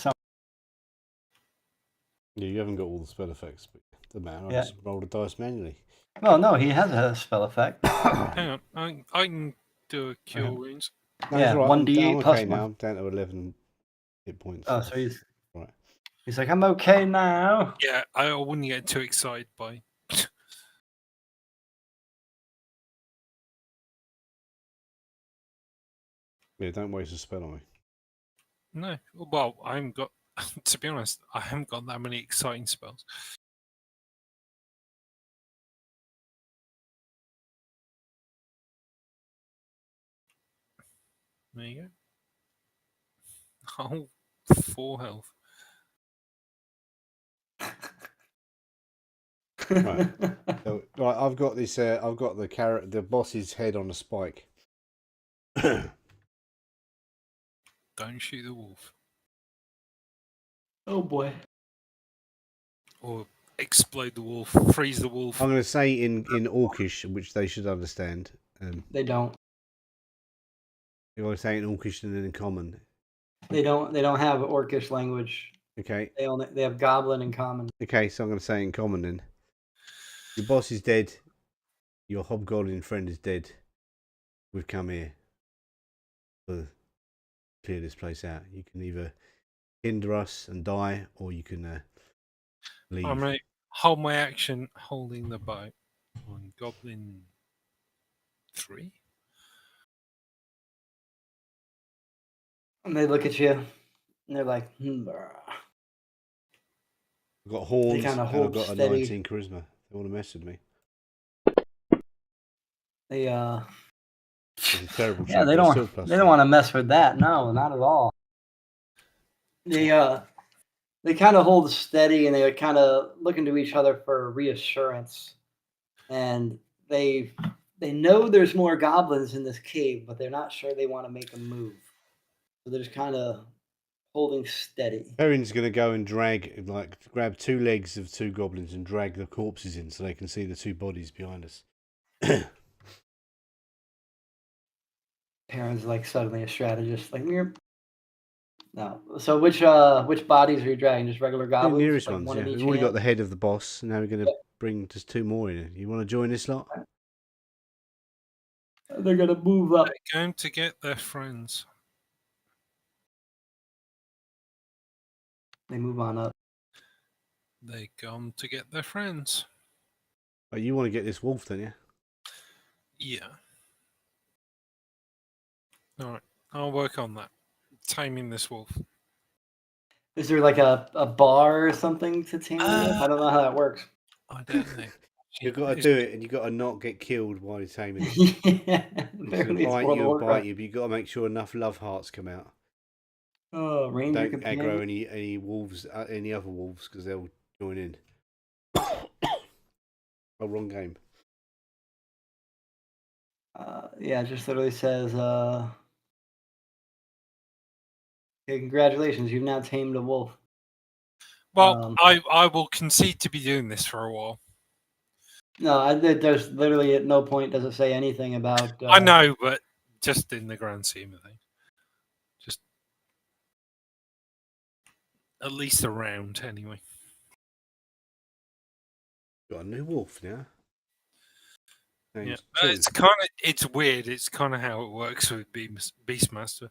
Yeah, you haven't got all the spell effects, but the man, I Yeah. just rolled a dice manually. Well, no, he has a spell effect. Hang on, I can do a cure wounds. No, Yeah, it's all right. 1d8 I'm plus okay one. now. I'm down to 11 hit points. Oh, so he's right. He's like, I'm okay now. Yeah, I wouldn't get too excited by. Yeah, don't waste a spell on me. No, well, I haven't got. To be honest, I haven't got that many exciting spells. There you go. Oh, 4 health. Right. So, right, I've got this. I've got the boss's head on a spike. Don't shoot the wolf. Oh boy. Or explode the wolf, freeze the wolf. I'm going to say in Orcish, which they should understand. They don't. If I say in Orcish and then in Common. They don't have Orcish language. Okay. They have Goblin and Common. Okay, so I'm going to say in Common then. Your boss is dead. Your hobgoblin friend is dead. We've come here to clear this place out. You can either hinder us and die, or you can leave. I'm going to hold my action holding the bow on Goblin 3. And they look at you, and they're like, brr. I've got horns kinda and hold I've got steady. a 19 charisma. They want to mess with me. They It's a terrible yeah, check, they but don't still plus they don't three. want to mess with that. No, not at all. They kind of hold steady, and they kind of look into each other for reassurance. And they know there's more goblins in this cave, but they're not sure they want to make a move. So they're just kind of holding steady. Perrin's going to go and grab 2 legs of 2 goblins and drag the corpses in so they can see the 2 bodies behind us. Perrin's like suddenly a strategist, like no. So which bodies are you dragging? Just regular The goblins? nearest Like ones, one in yeah. each We've already got hand? the head of the boss, and now we're going to bring just 2 more in. You want to join this lot? They're gonna move up. They're going to get their friends. They move on up. They're gone to get their friends. Oh, you want to get this wolf, don't you? Yeah. Alright, I'll work on that. Taming this wolf. Is there like a bar or something to tame them with? I don't know how that works. I don't know. You've got to do it, and you've got to not get killed while you're taming it. Yeah, It's apparently going to it's bite World you of or bite Warcraft. you, but you've got to make sure enough love hearts come out. Oh, Ranger Don't companion. aggro any wolves, any other wolves, because they'll join in. Oh, wrong game. Yeah, it just literally says, okay, congratulations, you've now tamed a wolf. Well, I will concede to be doing this for a while. No, there's literally at no point does it say anything about. I know, but just in the grand scheme of things, just at least around anyway. Got a new wolf now. Yeah, Name's two. it's weird. It's kind of how it works with Beastmaster.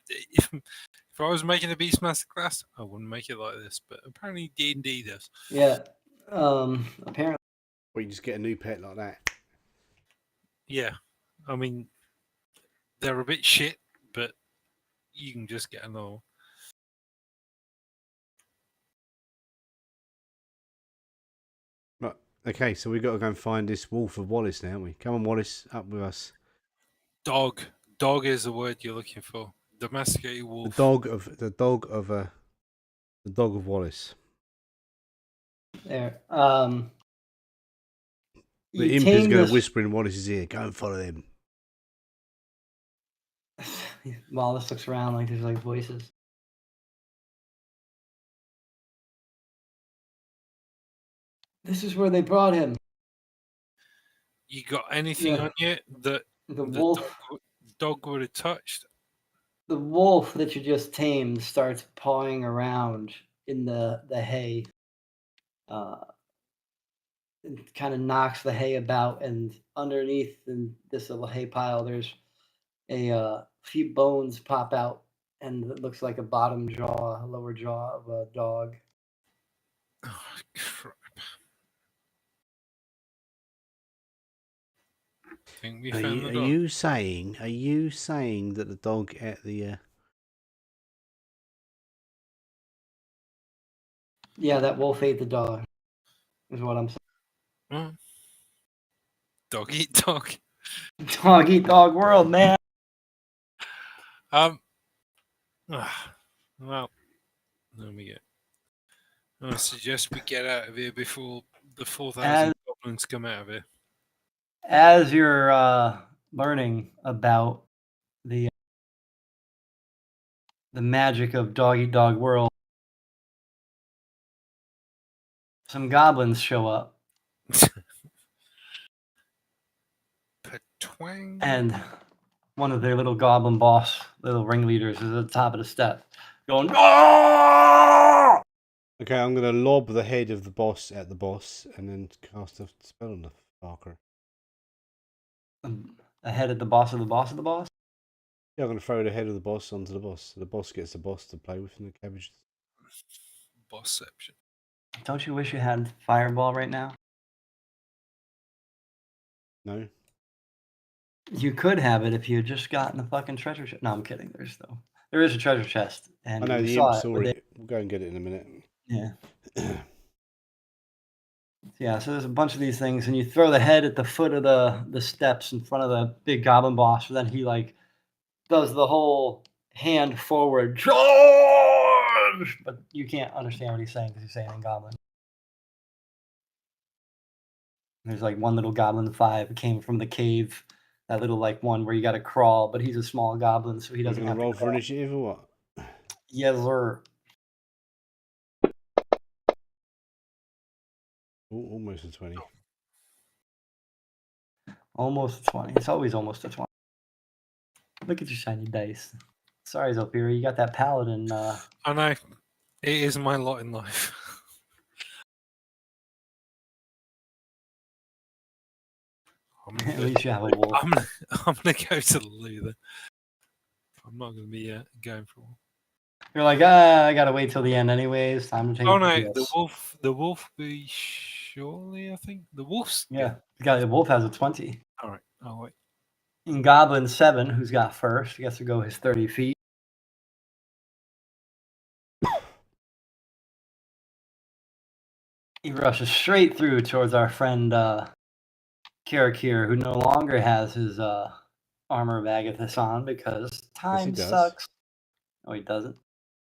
If I was making a Beastmaster class, I wouldn't make it like this. But apparently D&D does. Yeah. Apparently. Or you just get a new pet like that. Yeah, I mean they're a bit shit, but you can just get another one. Right. Okay, so we've got to go and find this wolf of Wallace now, haven't we? Come on, Wallace, up with us. Dog is the word you're looking for. Domesticated wolf. The dog of Wallace. There. The imp is going to whisper in Wallace's ear. Go and follow him. Wallace looks around like there's like voices. This is where they brought him. You got anything on you that the wolf dog would have touched? The wolf that you just tamed starts pawing around in the hay. It kind of knocks the hay about, and underneath in this little hay pile, there's a few bones pop out, and it looks like a bottom jaw, a lower jaw of a dog. Oh, crap. Think we found the dog. Are you saying that the dog ate the? Yeah, that wolf ate the dog. Is what I'm saying. Dog eat dog. Dog eat dog world, man. Well, there we go. I suggest we get out of here before the 4,000 goblins come out of here. As you're learning about the magic of dog eat dog world, some goblins show up. And one of their little goblin boss, little ringleaders, is at the top of the step, going, "Oh!" Okay, I'm going to lob the head of the boss at the boss, and then cast a spell on the fucker. The head of the boss of the boss of the boss? Yeah, I'm going to throw the head of the boss onto the boss. So the boss gets the boss to play with in the cabbage. Bossception. Don't you wish you had Fireball right now? No. You could have it if you had just gotten the fucking treasure chest. No, I'm kidding. There is a treasure chest, and I know the imp saw it. We'll go and get it in a minute. Yeah. Yeah, so there's a bunch of these things, and you throw the head at the foot of the steps in front of the big goblin boss, and then he like does the whole hand forward, charge! But you can't understand what he's saying because he's saying in goblin. There's like one little goblin 5 came from the cave, that little like one where you got to crawl, but he's a small goblin, so he doesn't have to roll for initiative or what? Yes, sir. Ooh, almost a 20. Almost a 20. It's always almost a 20. Look at your shiny dice. Sorry, Zopira, you got that paladin. I know. It is my lot in life. At least you have a wolf. I'm gonna go to the loo then. I'm not gonna be going for one. You're like, I gotta wait till the end anyways. Time to take. Oh no, the wolf be surely. I think the wolf's. Yeah, the wolf has a 20. All right, I'll wait. And Goblin 7, who's got first, he gets to go his 30 feet. He rushes straight through towards our friend Karakir, who no longer has his armor of Agathis on because time sucks. No, he doesn't.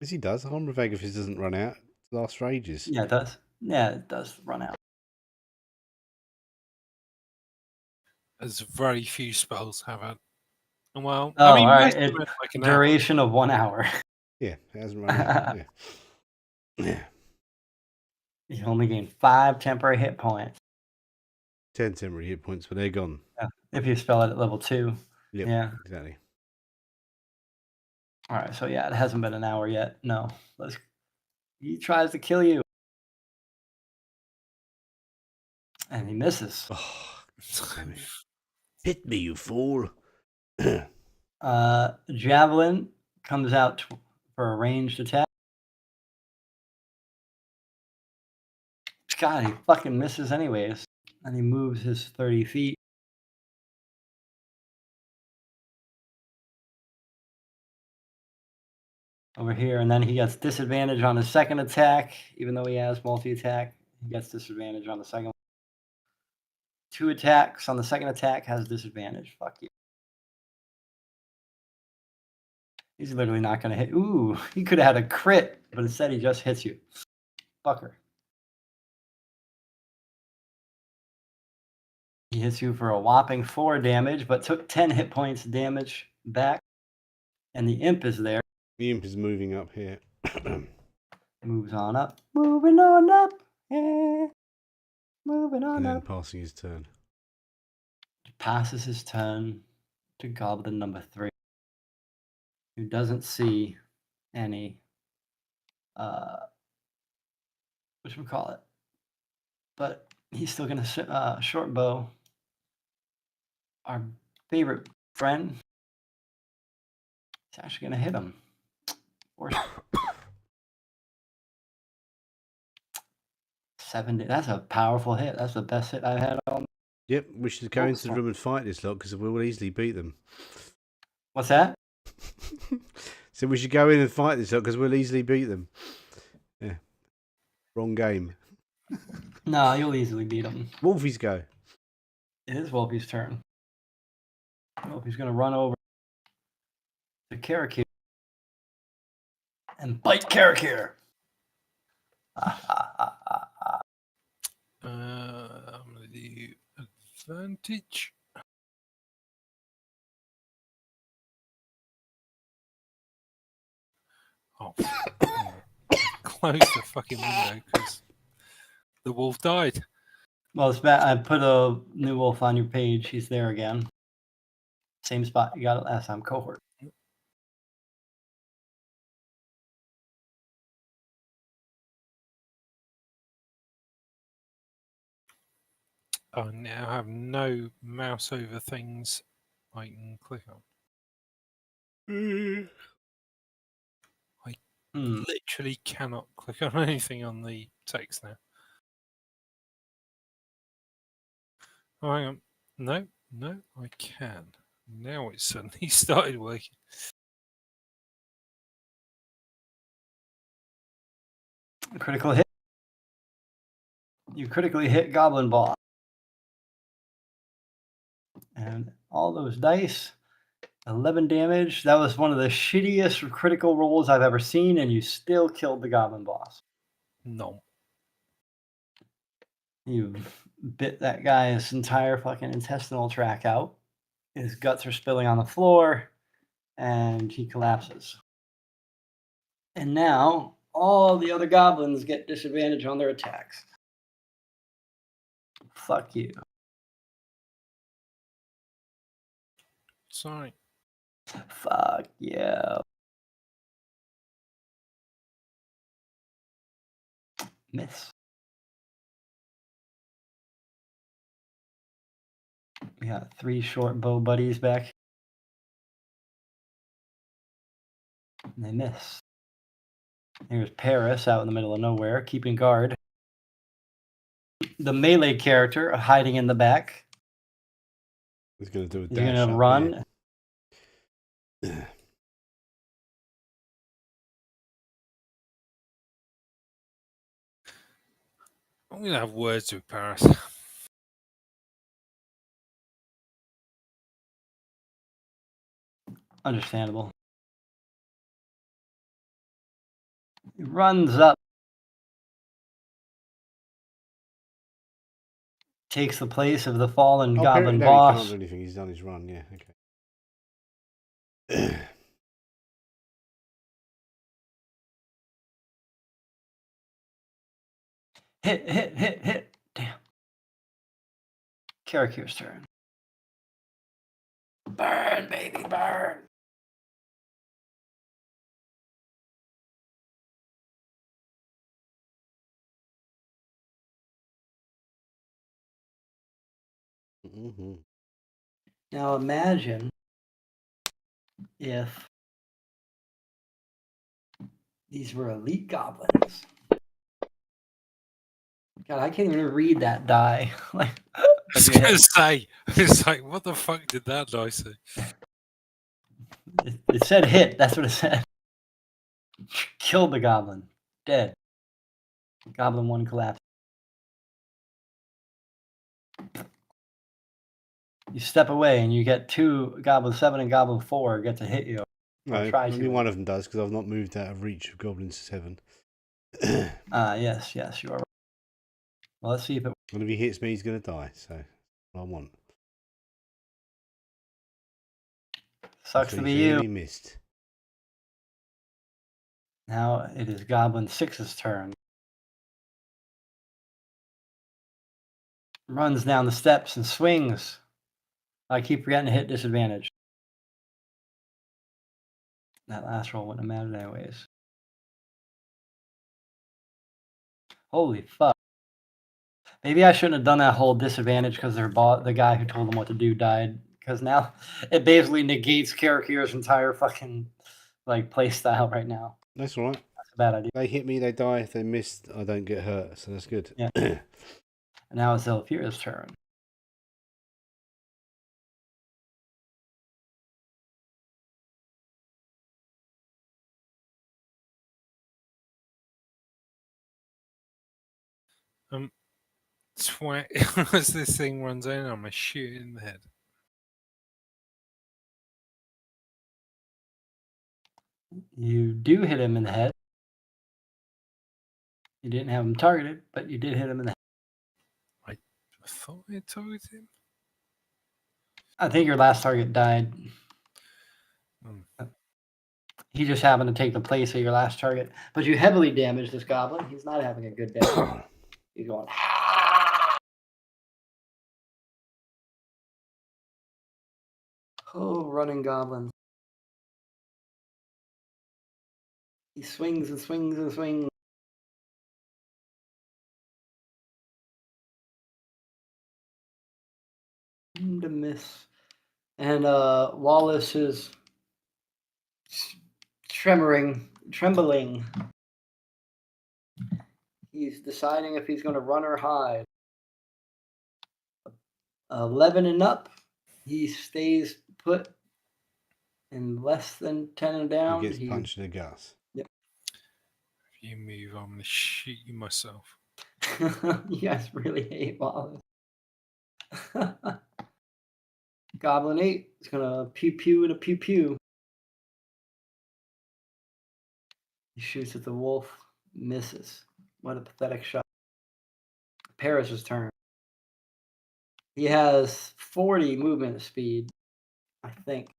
Yes, he does. Armor of Agathis doesn't run out. It lasts for ages. Yeah, it does. Yeah, it does run out. as very few spells have had. Well, Oh, I mean, all right. most of them had like an hour. Duration of 1 hour. Yeah, it hasn't run out. Yeah. Yeah. You only gain 5 temporary hit points 10 temporary hit points, but they're gone. if you spell it at level 2. Yep, Yeah. exactly. All right. So yeah, it hasn't been an hour yet. No. He tries to kill you, and he misses. Oh, damn it. Hit me, you fool. Javelin comes out for a ranged attack. God, he fucking misses anyways, and he moves his 30 feet. Over here, and then he gets disadvantage on his second attack, even though he has multi-attack. He gets disadvantage on the second one. 2 attacks on the second attack has disadvantage. Fuck you. He's literally not going to hit. Ooh, he could have had a crit, but instead he just hits you. Fucker. He hits you for a whopping 4 damage, but took 10 hit points damage back. And the imp is there. The imp is moving up here. Moves on up. Moving on up. Yeah. Moving on And then up. passing his turn. Passes his turn to goblin number 3, who doesn't see any whatchamacallit, but he's still gonna short bow our favorite friend. He's actually gonna hit him. Or 70. That's a powerful hit. That's the best hit I've had on. Yep, we should go into the room and fight this lot because we'll easily beat them. What's that? So we should go in and fight this lot because we'll easily beat them. Yeah. Wrong game. No, you'll easily beat him. Wolfies go. It is Wolfie's turn. Wolfie's gonna run over to Karakir and bite Karakir. I'm going to do advantage. Oh, close the fucking window because the wolf died. Well, it's bad. I put a new wolf on your page. He's there again. Same spot you got it last time. Cohort. I now have no mouse over things I can click on. I literally cannot click on anything on the text now. Oh, hang on. No, I can. Now it's suddenly started working. Critical hit. You critically hit Goblin Boss. And all those dice, 11 damage. That was one of the shittiest critical rolls I've ever seen, and you still killed the Goblin Boss. No. You bit that guy's entire fucking intestinal tract out. His guts are spilling on the floor, and he collapses. And now all the other goblins get disadvantage on their attacks. Fuck you. Sorry. Fuck yeah. Miss. We got 3 short bow buddies back. And they miss. Here's Paris out in the middle of nowhere, keeping guard. The melee character hiding in the back. He's going to do a He's dash going to up run. here. I'm going to have words with Paris. Understandable. He runs up takes the place of the fallen Oh, goblin no, he can't boss. do anything. He's done his run. Yeah, okay. Hit. Damn. Karakir's turn. Burn, baby, burn. Mm-hmm. Now imagine if these were elite goblins. God, I can't even read that die. I was gonna say, it's like, what the fuck did that die say? It said hit. That's what it said. Killed the goblin. Dead. Goblin 1 collapsed. You step away and you get 2 Goblin 7 and Goblin 4 get to hit you. No, try only to. one of them does because I've not moved out of reach of Goblin 7. Yes, you are right. Well, let's see if it. And if he hits me, he's going to die. So, what I want. Sucks So to he's be you. really missed. Now it is Goblin 6's turn. Runs down the steps and swings. I keep forgetting to hit disadvantage. That last roll wouldn't have mattered anyways. Holy fuck. Maybe I shouldn't have done that whole disadvantage because the guy who told them what to do died. Because now it basically negates Karakir's entire fucking play style right now. That's all right. That's a bad idea. They hit me, they die. If they missed, I don't get hurt. So that's good. Yeah. And now it's Zelfira's turn. As this thing runs in, I'm gonna shoot it in the head. You do hit him in the head. You didn't have him targeted, but you did hit him in the head. I thought I targeted him. I think your last target died. He just happened to take the place of your last target. But you heavily damaged this goblin. He's not having a good day. He's going. Oh, running goblin. He swings and swings and swings. To miss. And Wallace is trembling. He's deciding if he's going to run or hide. 11 and up, he stays put. And less than 10 and down, He gets punched in the guts. Yep. If you move, I'm gonna shoot you myself. You guys really hate Wallace. Goblin 8 is gonna pew pew and a pew pew. He shoots at the wolf, misses. What a pathetic shot. Paris's turn. He has 40 movement speed, I think.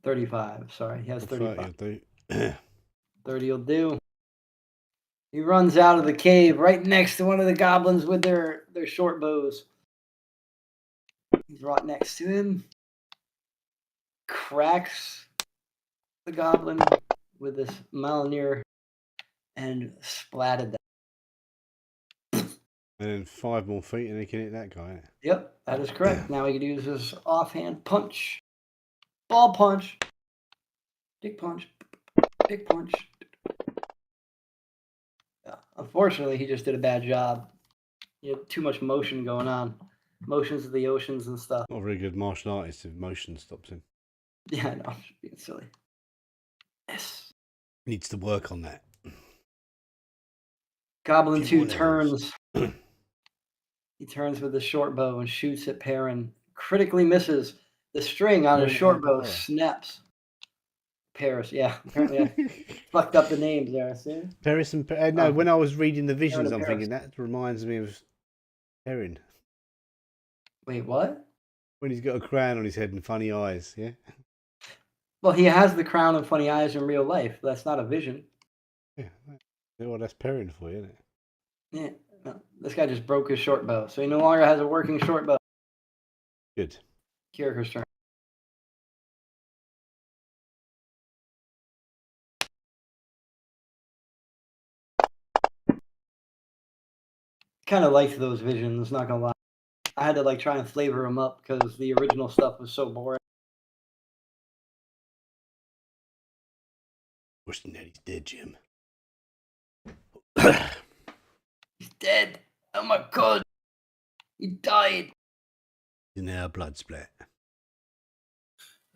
35, sorry. He has 35. 30 will do. He runs out of the cave right next to one of the goblins with their short bows. He's right next to him. Cracks the goblin with this Malinir and splatted that. And then 5 more feet and he can hit that guy. Yep, that is correct. Now he can use his offhand punch. Ball punch. Dick punch. Dick punch. Yeah. Unfortunately, he just did a bad job. He had too much motion going on. Motions of the oceans and stuff. Not a very good martial artist if motion stops him. Yeah, I know. I'm just being silly. Yes. Needs to work on that. Goblin 2 turns. He turns with the short bow and shoots at Perrin. Critically misses. The string on his short bow snaps. Paris, yeah. Apparently I fucked up the names there, see? Paris and no, when I was reading the visions, and I'm thinking Paris. that reminds me of Perrin Wait, what? when he's got a crown on his head and funny eyes. Yeah. Well, he has the crown and funny eyes in real life. That's not a vision. Yeah. Well, that's Perrin for you, isn't it? Yeah. No, this guy just broke his short bow, so he no longer has a working short bow. Good. Kiriker's turn. Kind of liked those visions, not gonna lie. I had to like try and flavor them up because the original stuff was so boring. Wishing that he's dead, Jim. He's dead. Oh my god. He died. In our blood splat.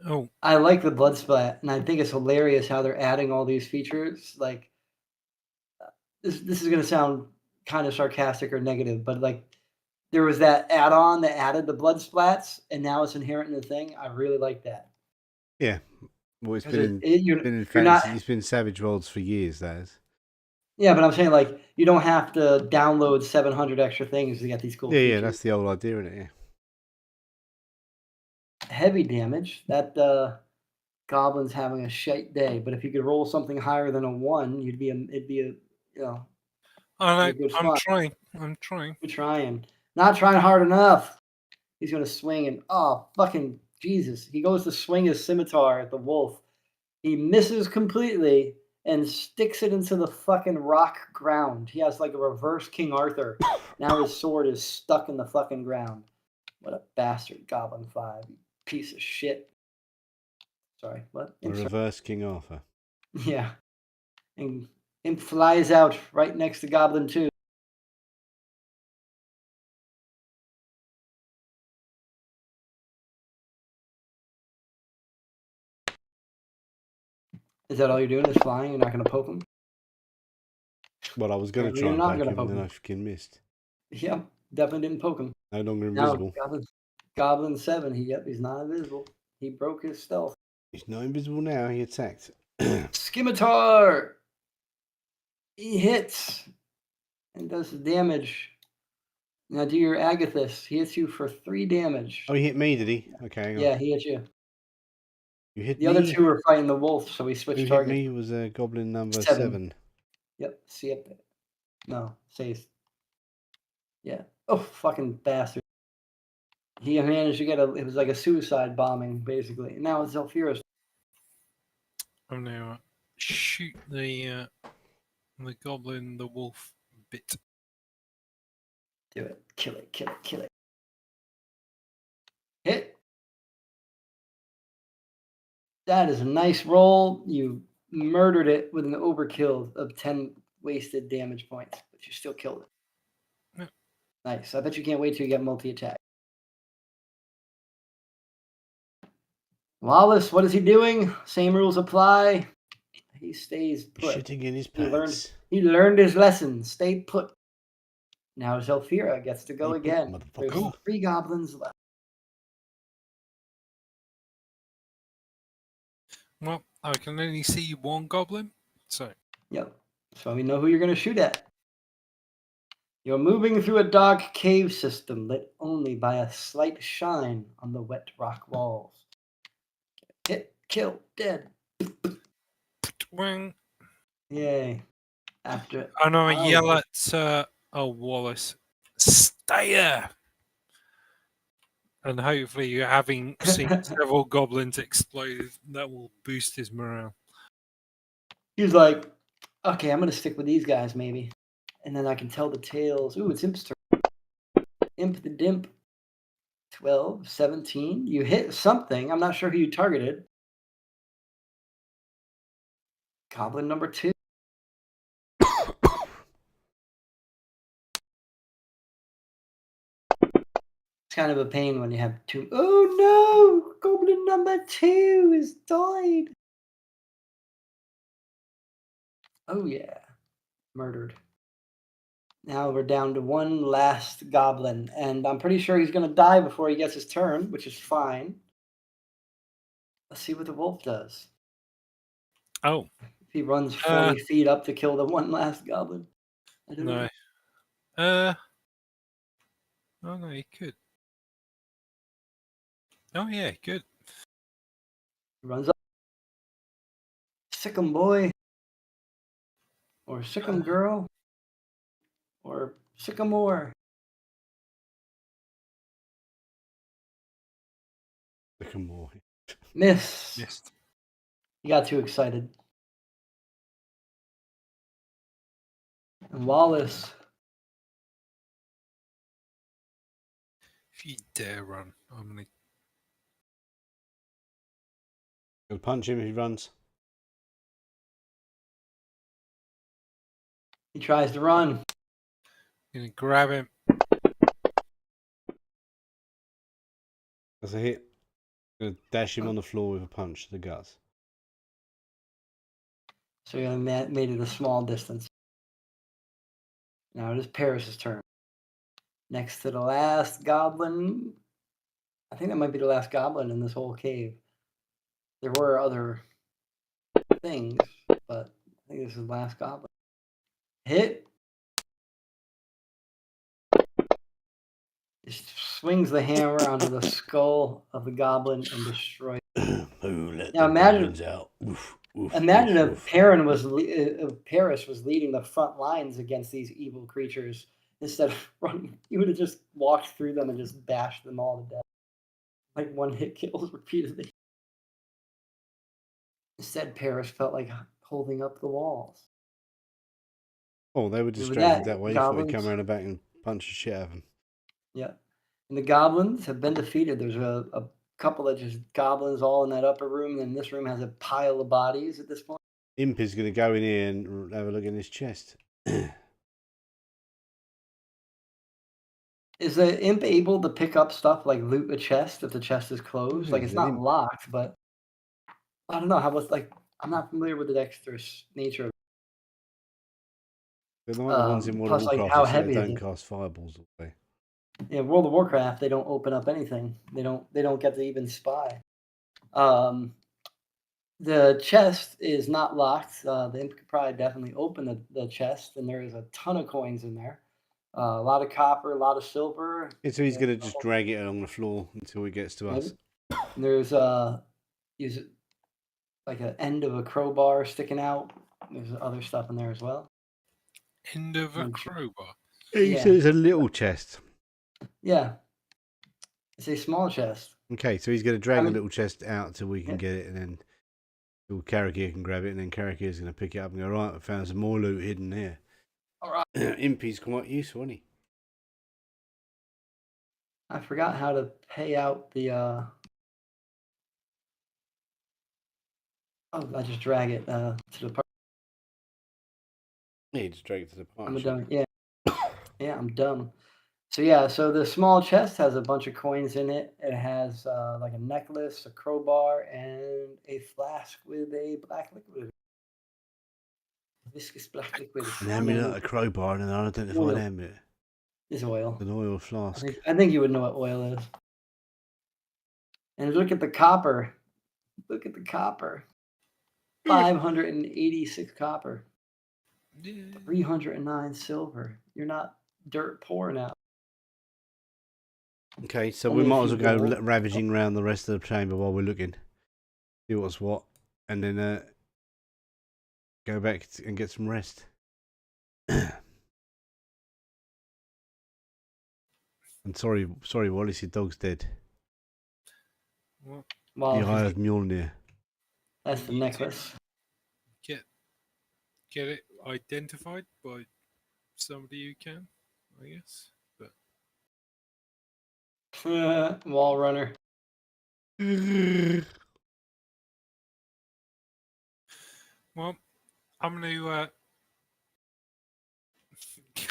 Oh, I like the blood splat, and I think it's hilarious how they're adding all these features. Like, this is gonna sound kind of sarcastic or negative, but like, there was that add-on that added the blood splats, and now it's inherent in the thing. I really like that. Yeah. Well, it's 'Cause been you're in you're not. fantasy. It's been Savage Worlds for years. That is. Yeah, but I'm saying like you don't have to download 700 extra things to get these cool Yeah, features. yeah. That's the old idea, isn't it? Yeah. Heavy damage. That goblin's having a shite day. But if you could roll something higher than a 1, it'd be a you know I be a good I'm spot. trying. I'm trying. You're trying. Not trying hard enough. He's gonna swing and oh fucking Jesus. He goes to swing his scimitar at the wolf. He misses completely and sticks it into the fucking rock ground. He has like a reverse King Arthur. Now his sword is stuck in the fucking ground. What a bastard, Goblin 5. You piece of shit. Sorry, what? A reverse King Arthur. Yeah. And Imp flies out right next to Goblin 2. Is that all you're doing? Is flying? You're not going to poke him? Well, I was going to Apparently try you're and not poke gonna him, poke and then him. I fucking missed. Yep, definitely didn't poke him. No longer Now, invisible. Goblin 7, he's not invisible. He broke his stealth. He's not invisible now. He attacked. Scimitar! He hits and does damage. Now do your Agathis. He hits you for 3 damage. Oh, he hit me, did he? Okay, hang on. Yeah, he hit you. You hit The me? other 2 were fighting the wolf, so we switched Who hit targets. me was goblin number 7. 7. Yep, see it. No, 6. Yeah. Oh, fucking bastard. He managed to get it was like a suicide bombing, basically. And now it's Zelfira's. I'm now shoot the goblin, the wolf bit. Do it. Kill it, kill it, kill it. Hit. That is a nice roll. You murdered it with an overkill of 10 wasted damage points, but you still killed it. Yeah. Nice. I bet you can't wait till you get multi-attack. Wallace, what is he doing? Same rules apply. He stays put. Shitting in his He pants. learned his lesson. Stay put. Now Zelfira gets to go Stay put, again. motherfucker. There's 3 goblins left. Well, I can only see 1 goblin, so Yep. So we know who you're going to shoot at. You're moving through a dark cave system lit only by a slight shine on the wet rock walls. Hit, kill, dead. Wang. Yay. After. And I Oh. yell at Wallace, stay there! And hopefully, having seen several goblins explode, that will boost his morale. He's like, okay, I'm going to stick with these guys maybe. And then I can tell the tales. Ooh, it's Imp's turn. Imp the Dimp. 12, 17. You hit something. I'm not sure who you targeted. Goblin number 2. It's kind of a pain when you have 2. Oh no! Goblin number 2 has died. Oh yeah. Murdered. Now we're down to 1 last goblin, and I'm pretty sure he's going to die before he gets his turn, which is fine. Let's see what the wolf does. Oh, If he runs 40 feet up to kill the one last goblin. I don't know. no. Oh, no, he could. Oh, yeah, good. He runs up. Sick 'em, boy. Or sick 'em, girl. Or sycamore. Sycamore. Miss. Missed. You got too excited. And Wallace. If you dare run, I'm going to. Gonna punch him if he runs. He tries to run. Gonna grab him. That's a hit. Gonna dash him on the floor with a punch to the guts. So you made it a small distance. Now it is Paris's turn. Next to the last goblin. I think that might be the last goblin in this whole cave. There were other things, but I think this is the last goblin. Hit. He swings the hammer onto the skull of the goblin and destroys it. Who let Now the imagine- goblins out? Oof, oof, Imagine oof, if oof. Paris was leading the front lines against these evil creatures instead of running. He would have just walked through them and just bashed them all to death. Like one hit kills repeatedly. Instead, Paris felt like holding up the walls. Oh, they were With distracted that, that way. He thought he'd come goblins- around the back and punch the shit out of them. Yeah. And the goblins have been defeated. There's a couple of just goblins all in that upper room, and this room has a pile of bodies at this point. Imp is going to go in here and have a look in his chest. Is the imp able to pick up stuff like loot a chest if the chest is closed? Yeah, Like he's it's an not imp. locked, but I don't know how was like I'm not familiar with the dexterous nature of They're like the ones in World of plus, like, Warcraft how who say heavy they is don't it? cast fireballs away. In World of Warcraft, they don't open up anything. They don't get to even spy. The chest is not locked. The imp could probably definitely open the chest, and there is a ton of coins in there. A lot of copper, a lot of silver. Yeah, so he's Yeah, going to just drag it along the floor until he gets to us. And there's use like an end of a crowbar sticking out. There's other stuff in there as well. End of a And- crowbar. He Yeah. said it's a little chest. Yeah, it's a small chest. Okay, so he's going to drag I the mean- little chest out till we can Yeah. get it, and then Karakir can grab it, and then Karakir's going to pick it up and go, right, I found some more loot hidden here. All right. Impy's quite useful, isn't he? I forgot how to pay out the. Oh, I just drag it to the part. Yeah, he just drag it to the park. I'm dumb. Yeah, yeah, I'm dumb. So yeah, so the small chest has a bunch of coins in it. It has like a necklace, a crowbar, and a flask with a black liquid. Viscous black liquid. An amulet, a crowbar, and an unidentified Oil. amulet. Is oil. An oil flask. I think you would know what oil is. And look at the copper. Look at the copper. 586 copper. Yeah. 309 silver. You're not dirt poor now. Okay, so Only we a might as few well go gold. ravaging around the rest of the chamber while we're looking. See what's what. And then go back and get some rest. And sorry, Wallace, your dog's dead. Well, Well, The Eye of Mjolnir. that's the necklace. get it identified by somebody who can, I guess. But Wall runner. well, I'm going to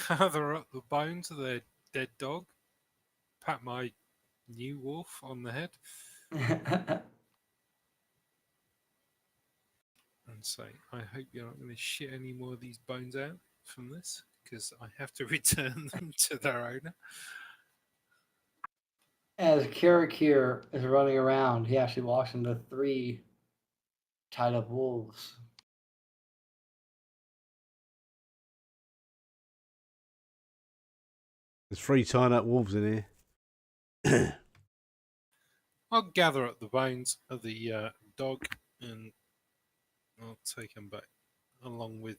gather up the bones of their dead dog, pat my new wolf on the head, and say, I hope you're not going to shit any more of these bones out from this, because I have to return them to their owner. As Karakir is running around, he actually walks into 3 tied up wolves. There's 3 tied up wolves in here. I'll gather up the bones of the dog and I'll take him back along with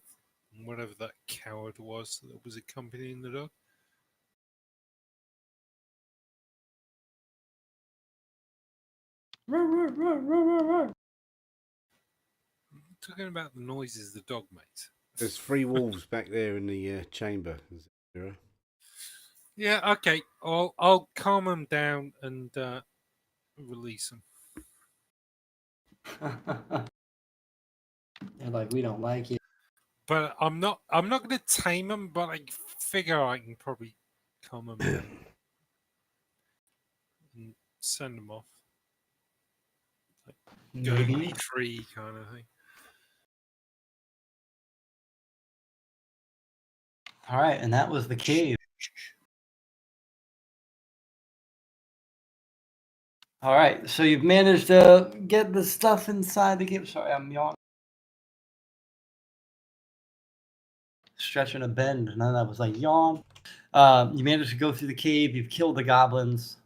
whatever that coward was that was accompanying the dog. Talking about the noises the dog makes. There's 3 wolves back there in the chamber. Yeah, okay. I'll calm them down and release them. They're like, we don't like you. But I'm not going to tame them. But I figure I can probably calm them down and send them off. Like, go be free, kind of thing. All right, and that was the cave. All right, so you've managed to get the stuff inside the cave. Sorry, I'm yawning. Stretching a bend. None of that was like yawn. You managed to go through the cave. You've killed the goblins.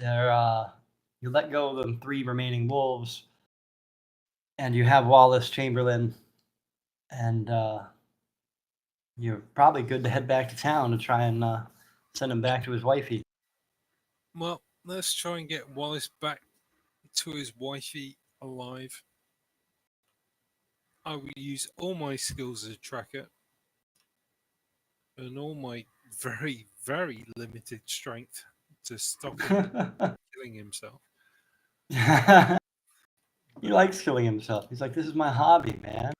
You let go of the 3 remaining wolves. And you have Wallace Chamberlain. And you're probably good to head back to town to try and send him back to his wifey. Well, let's try and get Wallace back to his wifey alive. I will use all my skills as a tracker and all my very, very limited strength to stop him killing himself. He likes killing himself. He's like, this is my hobby, man.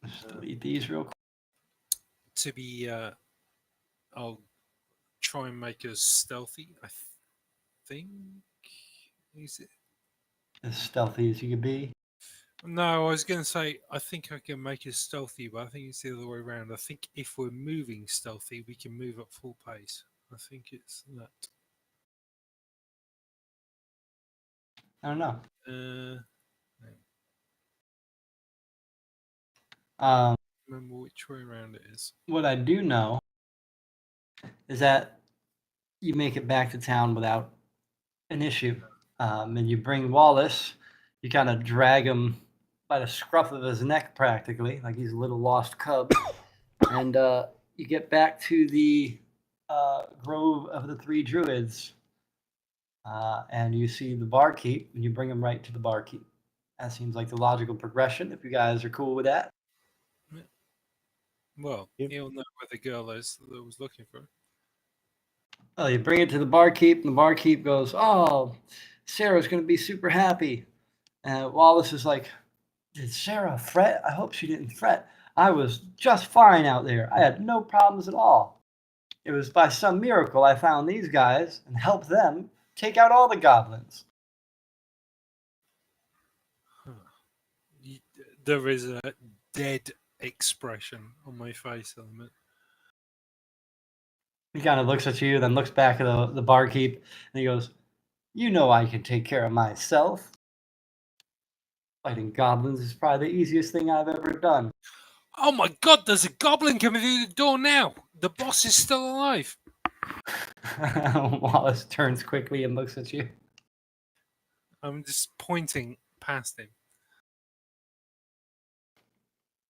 Just delete these real quick. To be, I'll try and make us stealthy. I think is it As stealthy as you could be. No, I was going to say, I think I can make us stealthy, but I think it's the other way around. I think if we're moving stealthy, we can move at full pace. I think it's that. I don't know. Remember which way around it is. What I do know is that you make it back to town without an issue. And you bring Wallace, you kind of drag him by the scruff of his neck practically, like he's a little lost cub. And you get back to the Grove of the 3 Druids. And you see the barkeep, and you bring him right to the barkeep. That seems like the logical progression, if you guys are cool with that. Well, he'll know where the girl is that was looking for her. Well, you bring it to the barkeep, and the barkeep goes, "Oh, Sarah's going to be super happy." And Wallace is like, "Did Sarah fret? I hope she didn't fret. I was just fine out there. I had no problems at all. It was by some miracle I found these guys and helped them take out all the goblins." There is a dead expression on my face at the minute. He kind of looks at you, then looks back at the barkeep, and he goes, "You know I can take care of myself. Fighting goblins is probably the easiest thing I've ever done." Oh my god, there's a goblin coming through the door now. The boss is still alive. Wallace turns quickly and looks at you. I'm just pointing past him.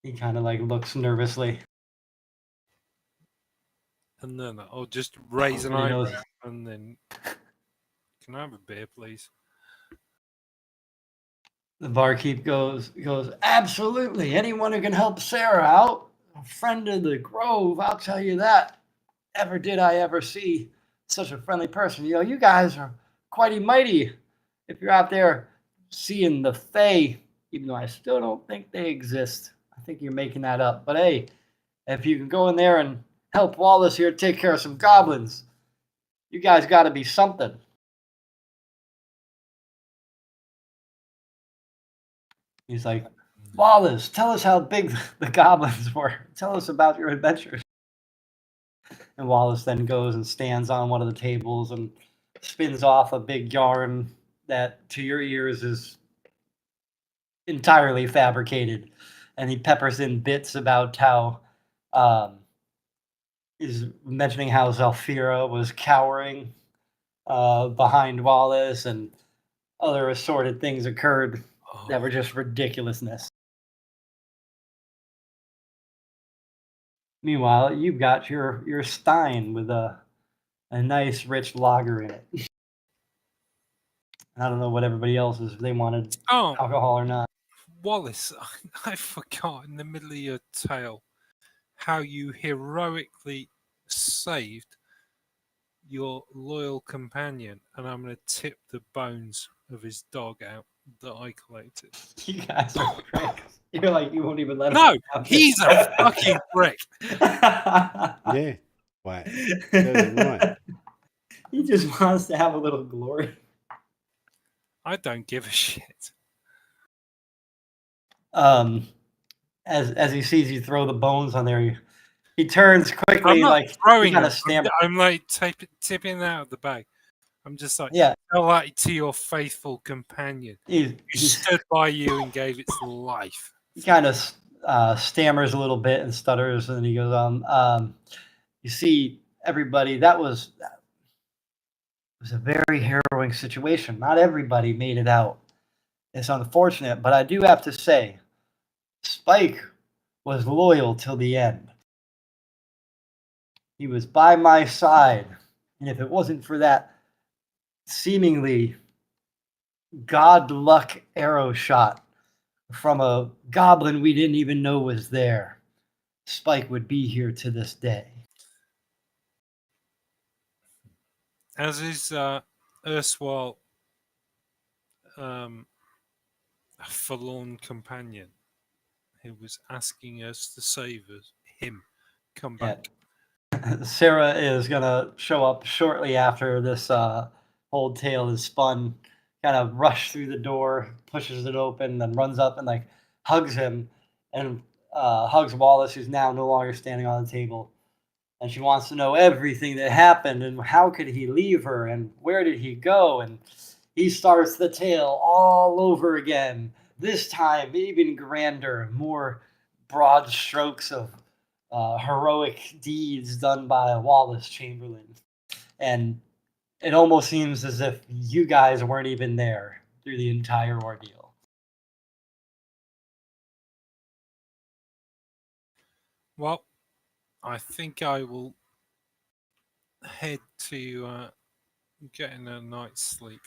He kind of like looks nervously. And then I'll just raise an eyebrow and then, can I have a beer, please? The barkeep goes, "Absolutely. Anyone who can help Sarah out, a friend of the Grove, I'll tell you that. Ever did I ever see such a friendly person. You know, you guys are quite mighty if you're out there seeing the Fae, even though I still don't think they exist. I think you're making that up. But hey, if you can go in there and help Wallace here take care of some goblins, you guys got to be something." He's like, "Wallace, tell us how big the goblins were. Tell us about your adventures." And Wallace then goes and stands on one of the tables and spins off a big yarn that to your ears is entirely fabricated. And he peppers in bits about how is mentioning how Zelfira was cowering behind Wallace, and other assorted things occurred that were just ridiculousness. Meanwhile, you've got your stein with a nice rich lager in it. I don't know what everybody else is, if they wanted alcohol or not. Wallace, I forgot in the middle of your tale how you heroically saved your loyal companion, and I'm going to tip the bones of his dog out that I collected. You guys are pricks. You're like, you won't even let him. No, he's a fucking prick. Yeah. Wow. Right. He just wants to have a little glory. I don't give a shit. As he sees you throw the bones on there, he turns quickly. I'm not like throwing kind them. of stammer. I'm like tipping it out of the bag. I'm just like, Yeah. tell that to your faithful companion who stood by you and gave its life. He kind of stammers a little bit and stutters, and he goes, you see, everybody, that was a very harrowing situation. Not everybody made it out. It's unfortunate, but I do have to say, Spike was loyal till the end. He was by my side, and if it wasn't for that seemingly god luck arrow shot from a goblin we didn't even know was there, Spike would be here to this day. As his erstwhile forlorn companion who was asking us to save him come back. Sarah is going to show up shortly after this whole tale is spun, kind of rush through the door, pushes it open, then runs up and like hugs him and hugs Wallace, who's now no longer standing on the table. And she wants to know everything that happened and how could he leave her and where did he go? And he starts the tale all over again. This time, even grander, more broad strokes of heroic deeds done by Wallace Chamberlain. And it almost seems as if you guys weren't even there through the entire ordeal. Well, I think I will head to getting a night's sleep.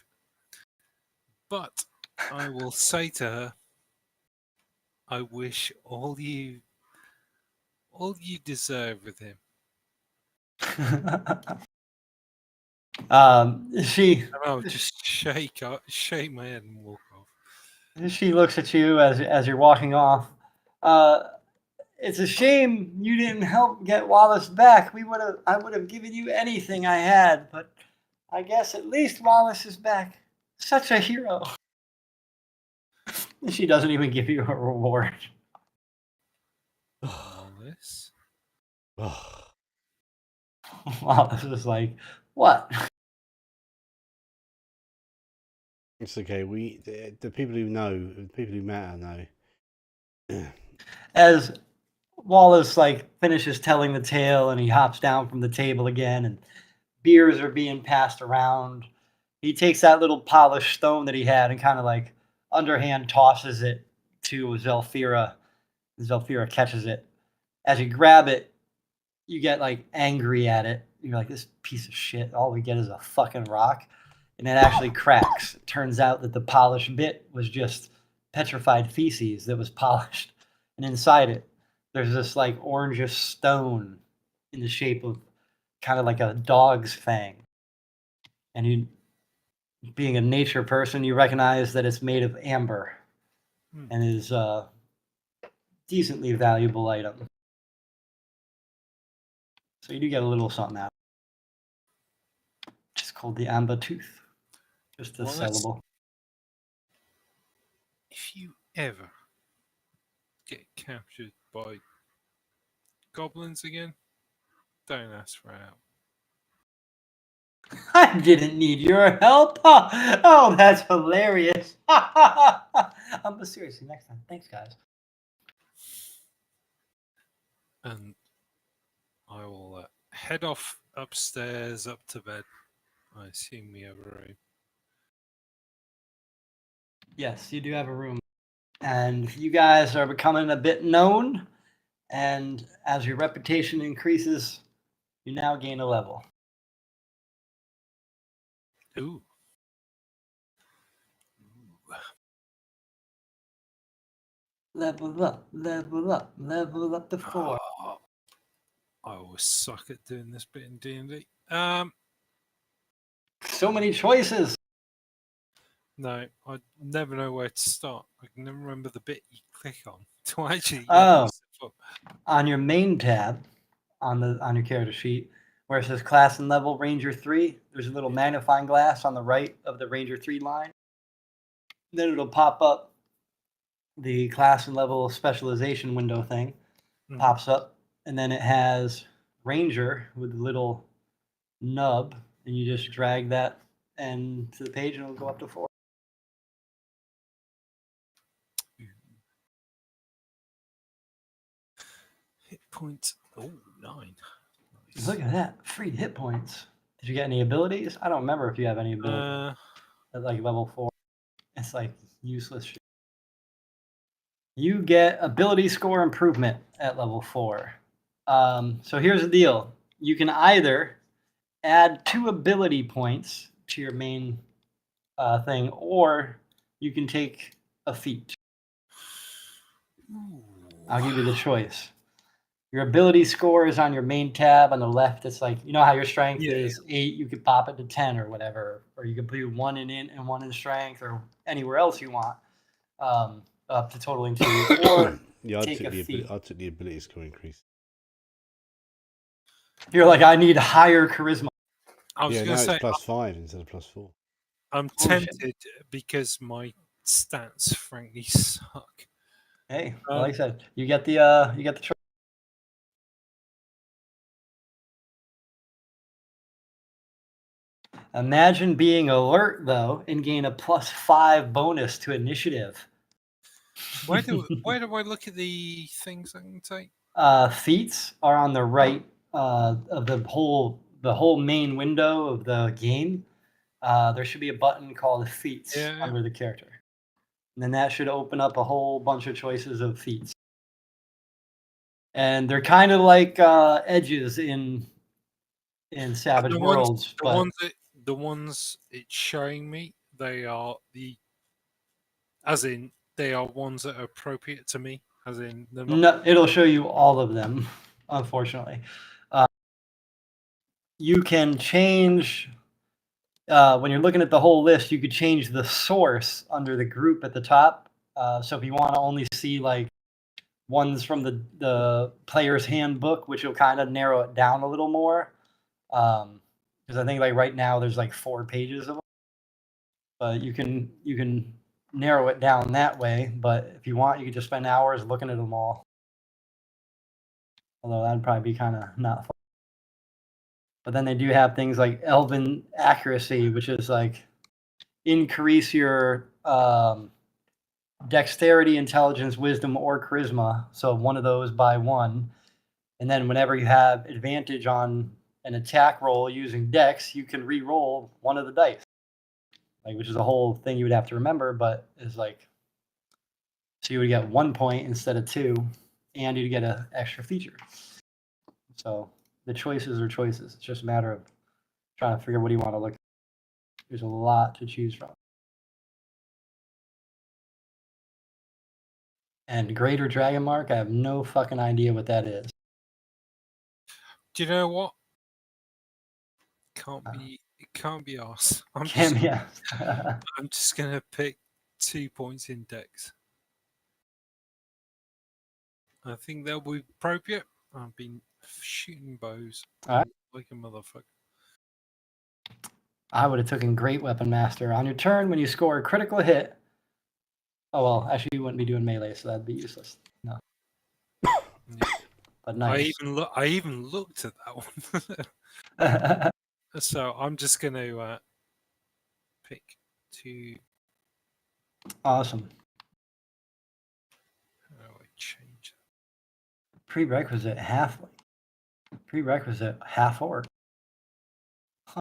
But I will say to her, I wish all you deserve with him. She. And I'll just shake my head and walk off. She looks at you as you're walking off. It's a shame you didn't help get Wallace back. I would have given you anything I had, but I guess at least Wallace is back. Such a hero. She doesn't even give you a reward. Wallace? Wallace is like, what? It's okay. The people who know, the people who matter know. As Wallace finishes telling the tale and he hops down from the table again and beers are being passed around, he takes that little polished stone that he had and kind of underhand tosses it to Zelfira. Zelfira catches it. As you grab it, you get angry at it. You're like, this piece of shit. All we get is a fucking rock. And it actually cracks. It turns out that the polished bit was just petrified feces that was polished. And inside it, there's this orangish stone in the shape of kind of like a dog's fang. And you, being a nature person, you recognize that it's made of amber and is a decently valuable item. So you do get a little something out. It's called the amber tooth. Just a sellable. If you ever get captured by goblins again, don't ask for help. I didn't need your help. Oh, that's hilarious. But seriously, next time. Thanks, guys. And I will head off upstairs up to bed. I assume we have a room. Yes, you do have a room. And you guys are becoming a bit known. And as your reputation increases, you now gain a level. Ooh. Level up, level up, level up to 4. I always suck at doing this bit in D&D. So many choices. No, I never know where to start. I can never remember the bit you click on to actually Oh. level yourself up. On your main tab on your character sheet, where it says class and level Ranger 3, there's a little magnifying glass on the right of the Ranger 3 line. Then it'll pop up the class and level specialization window thing. Pops up, and then it has Ranger with a little nub, and you just drag that and to the page, and it'll go up to 4. Hit points. Oh, 9. Nice. Look at that, free hit points. Did you get any abilities? I don't remember if you have any abilities at like level 4. It's like useless shit. You get ability score improvement at level 4. So here's the deal. You can either add 2 ability points to your main thing, or you can take a feat. Ooh. I'll give you the choice. Your ability score is on your main tab on the left. It's like, you know how your strength is 8, you could pop it to 10 or whatever, or you could put 1 in int and 1 in strength, or anywhere else you want, up to totaling 2, or Yeah, I take took a feat. I took the ability score increase. You're like, I need higher charisma. I was Yeah, going now to say, it's +5 instead of +4. I'm tempted because my stats frankly suck. Hey, like I said, you get the choice. Imagine being alert though and gain a +5 bonus to initiative. Where do I look at the things I can take? Feats are on the right of the whole main window of the game. There should be a button called Feats under the character. And then that should open up a whole bunch of choices of feats. And they're kind of like edges in Savage Worlds. The ones it's showing me, they are they are ones that are appropriate to me. As in, no, it'll show you all of them, unfortunately. You can change when you're looking at the whole list. You could change the source under the group at the top. So if you want to only see like ones from the player's handbook, which will kind of narrow it down a little more, because I think like right now there's like 4 pages of them. But you can narrow it down that way. But if you want, you can just spend hours looking at them all. Although that'd probably be kind of not fun. But then they do have things like Elven Accuracy, which is like increase your dexterity, intelligence, wisdom, or charisma. So one of those by 1. And then whenever you have advantage on an attack roll using dex, you can re-roll one of the dice. Like, which is a whole thing you would have to remember, but is like, so you would get 1 point instead of 2, and you'd get an extra feature. So the choices are choices. It's just a matter of trying to figure what do you want to look at. There's a lot to choose from. And Greater Dragon Mark, I have no fucking idea what that is. Do you know what? It can't be asked. I'm just gonna pick 2 points in dex. I think they'll be appropriate. I've been shooting bows like a motherfucker. I would have taken Great Weapon Master. On your turn, when you score a critical hit. Oh well, actually you wouldn't be doing melee, so that'd be useless. No. Yeah. But nice. I even looked at that one. So I'm just gonna pick 2. Awesome. How do I change that? Prerequisite halfling. Prerequisite half orc.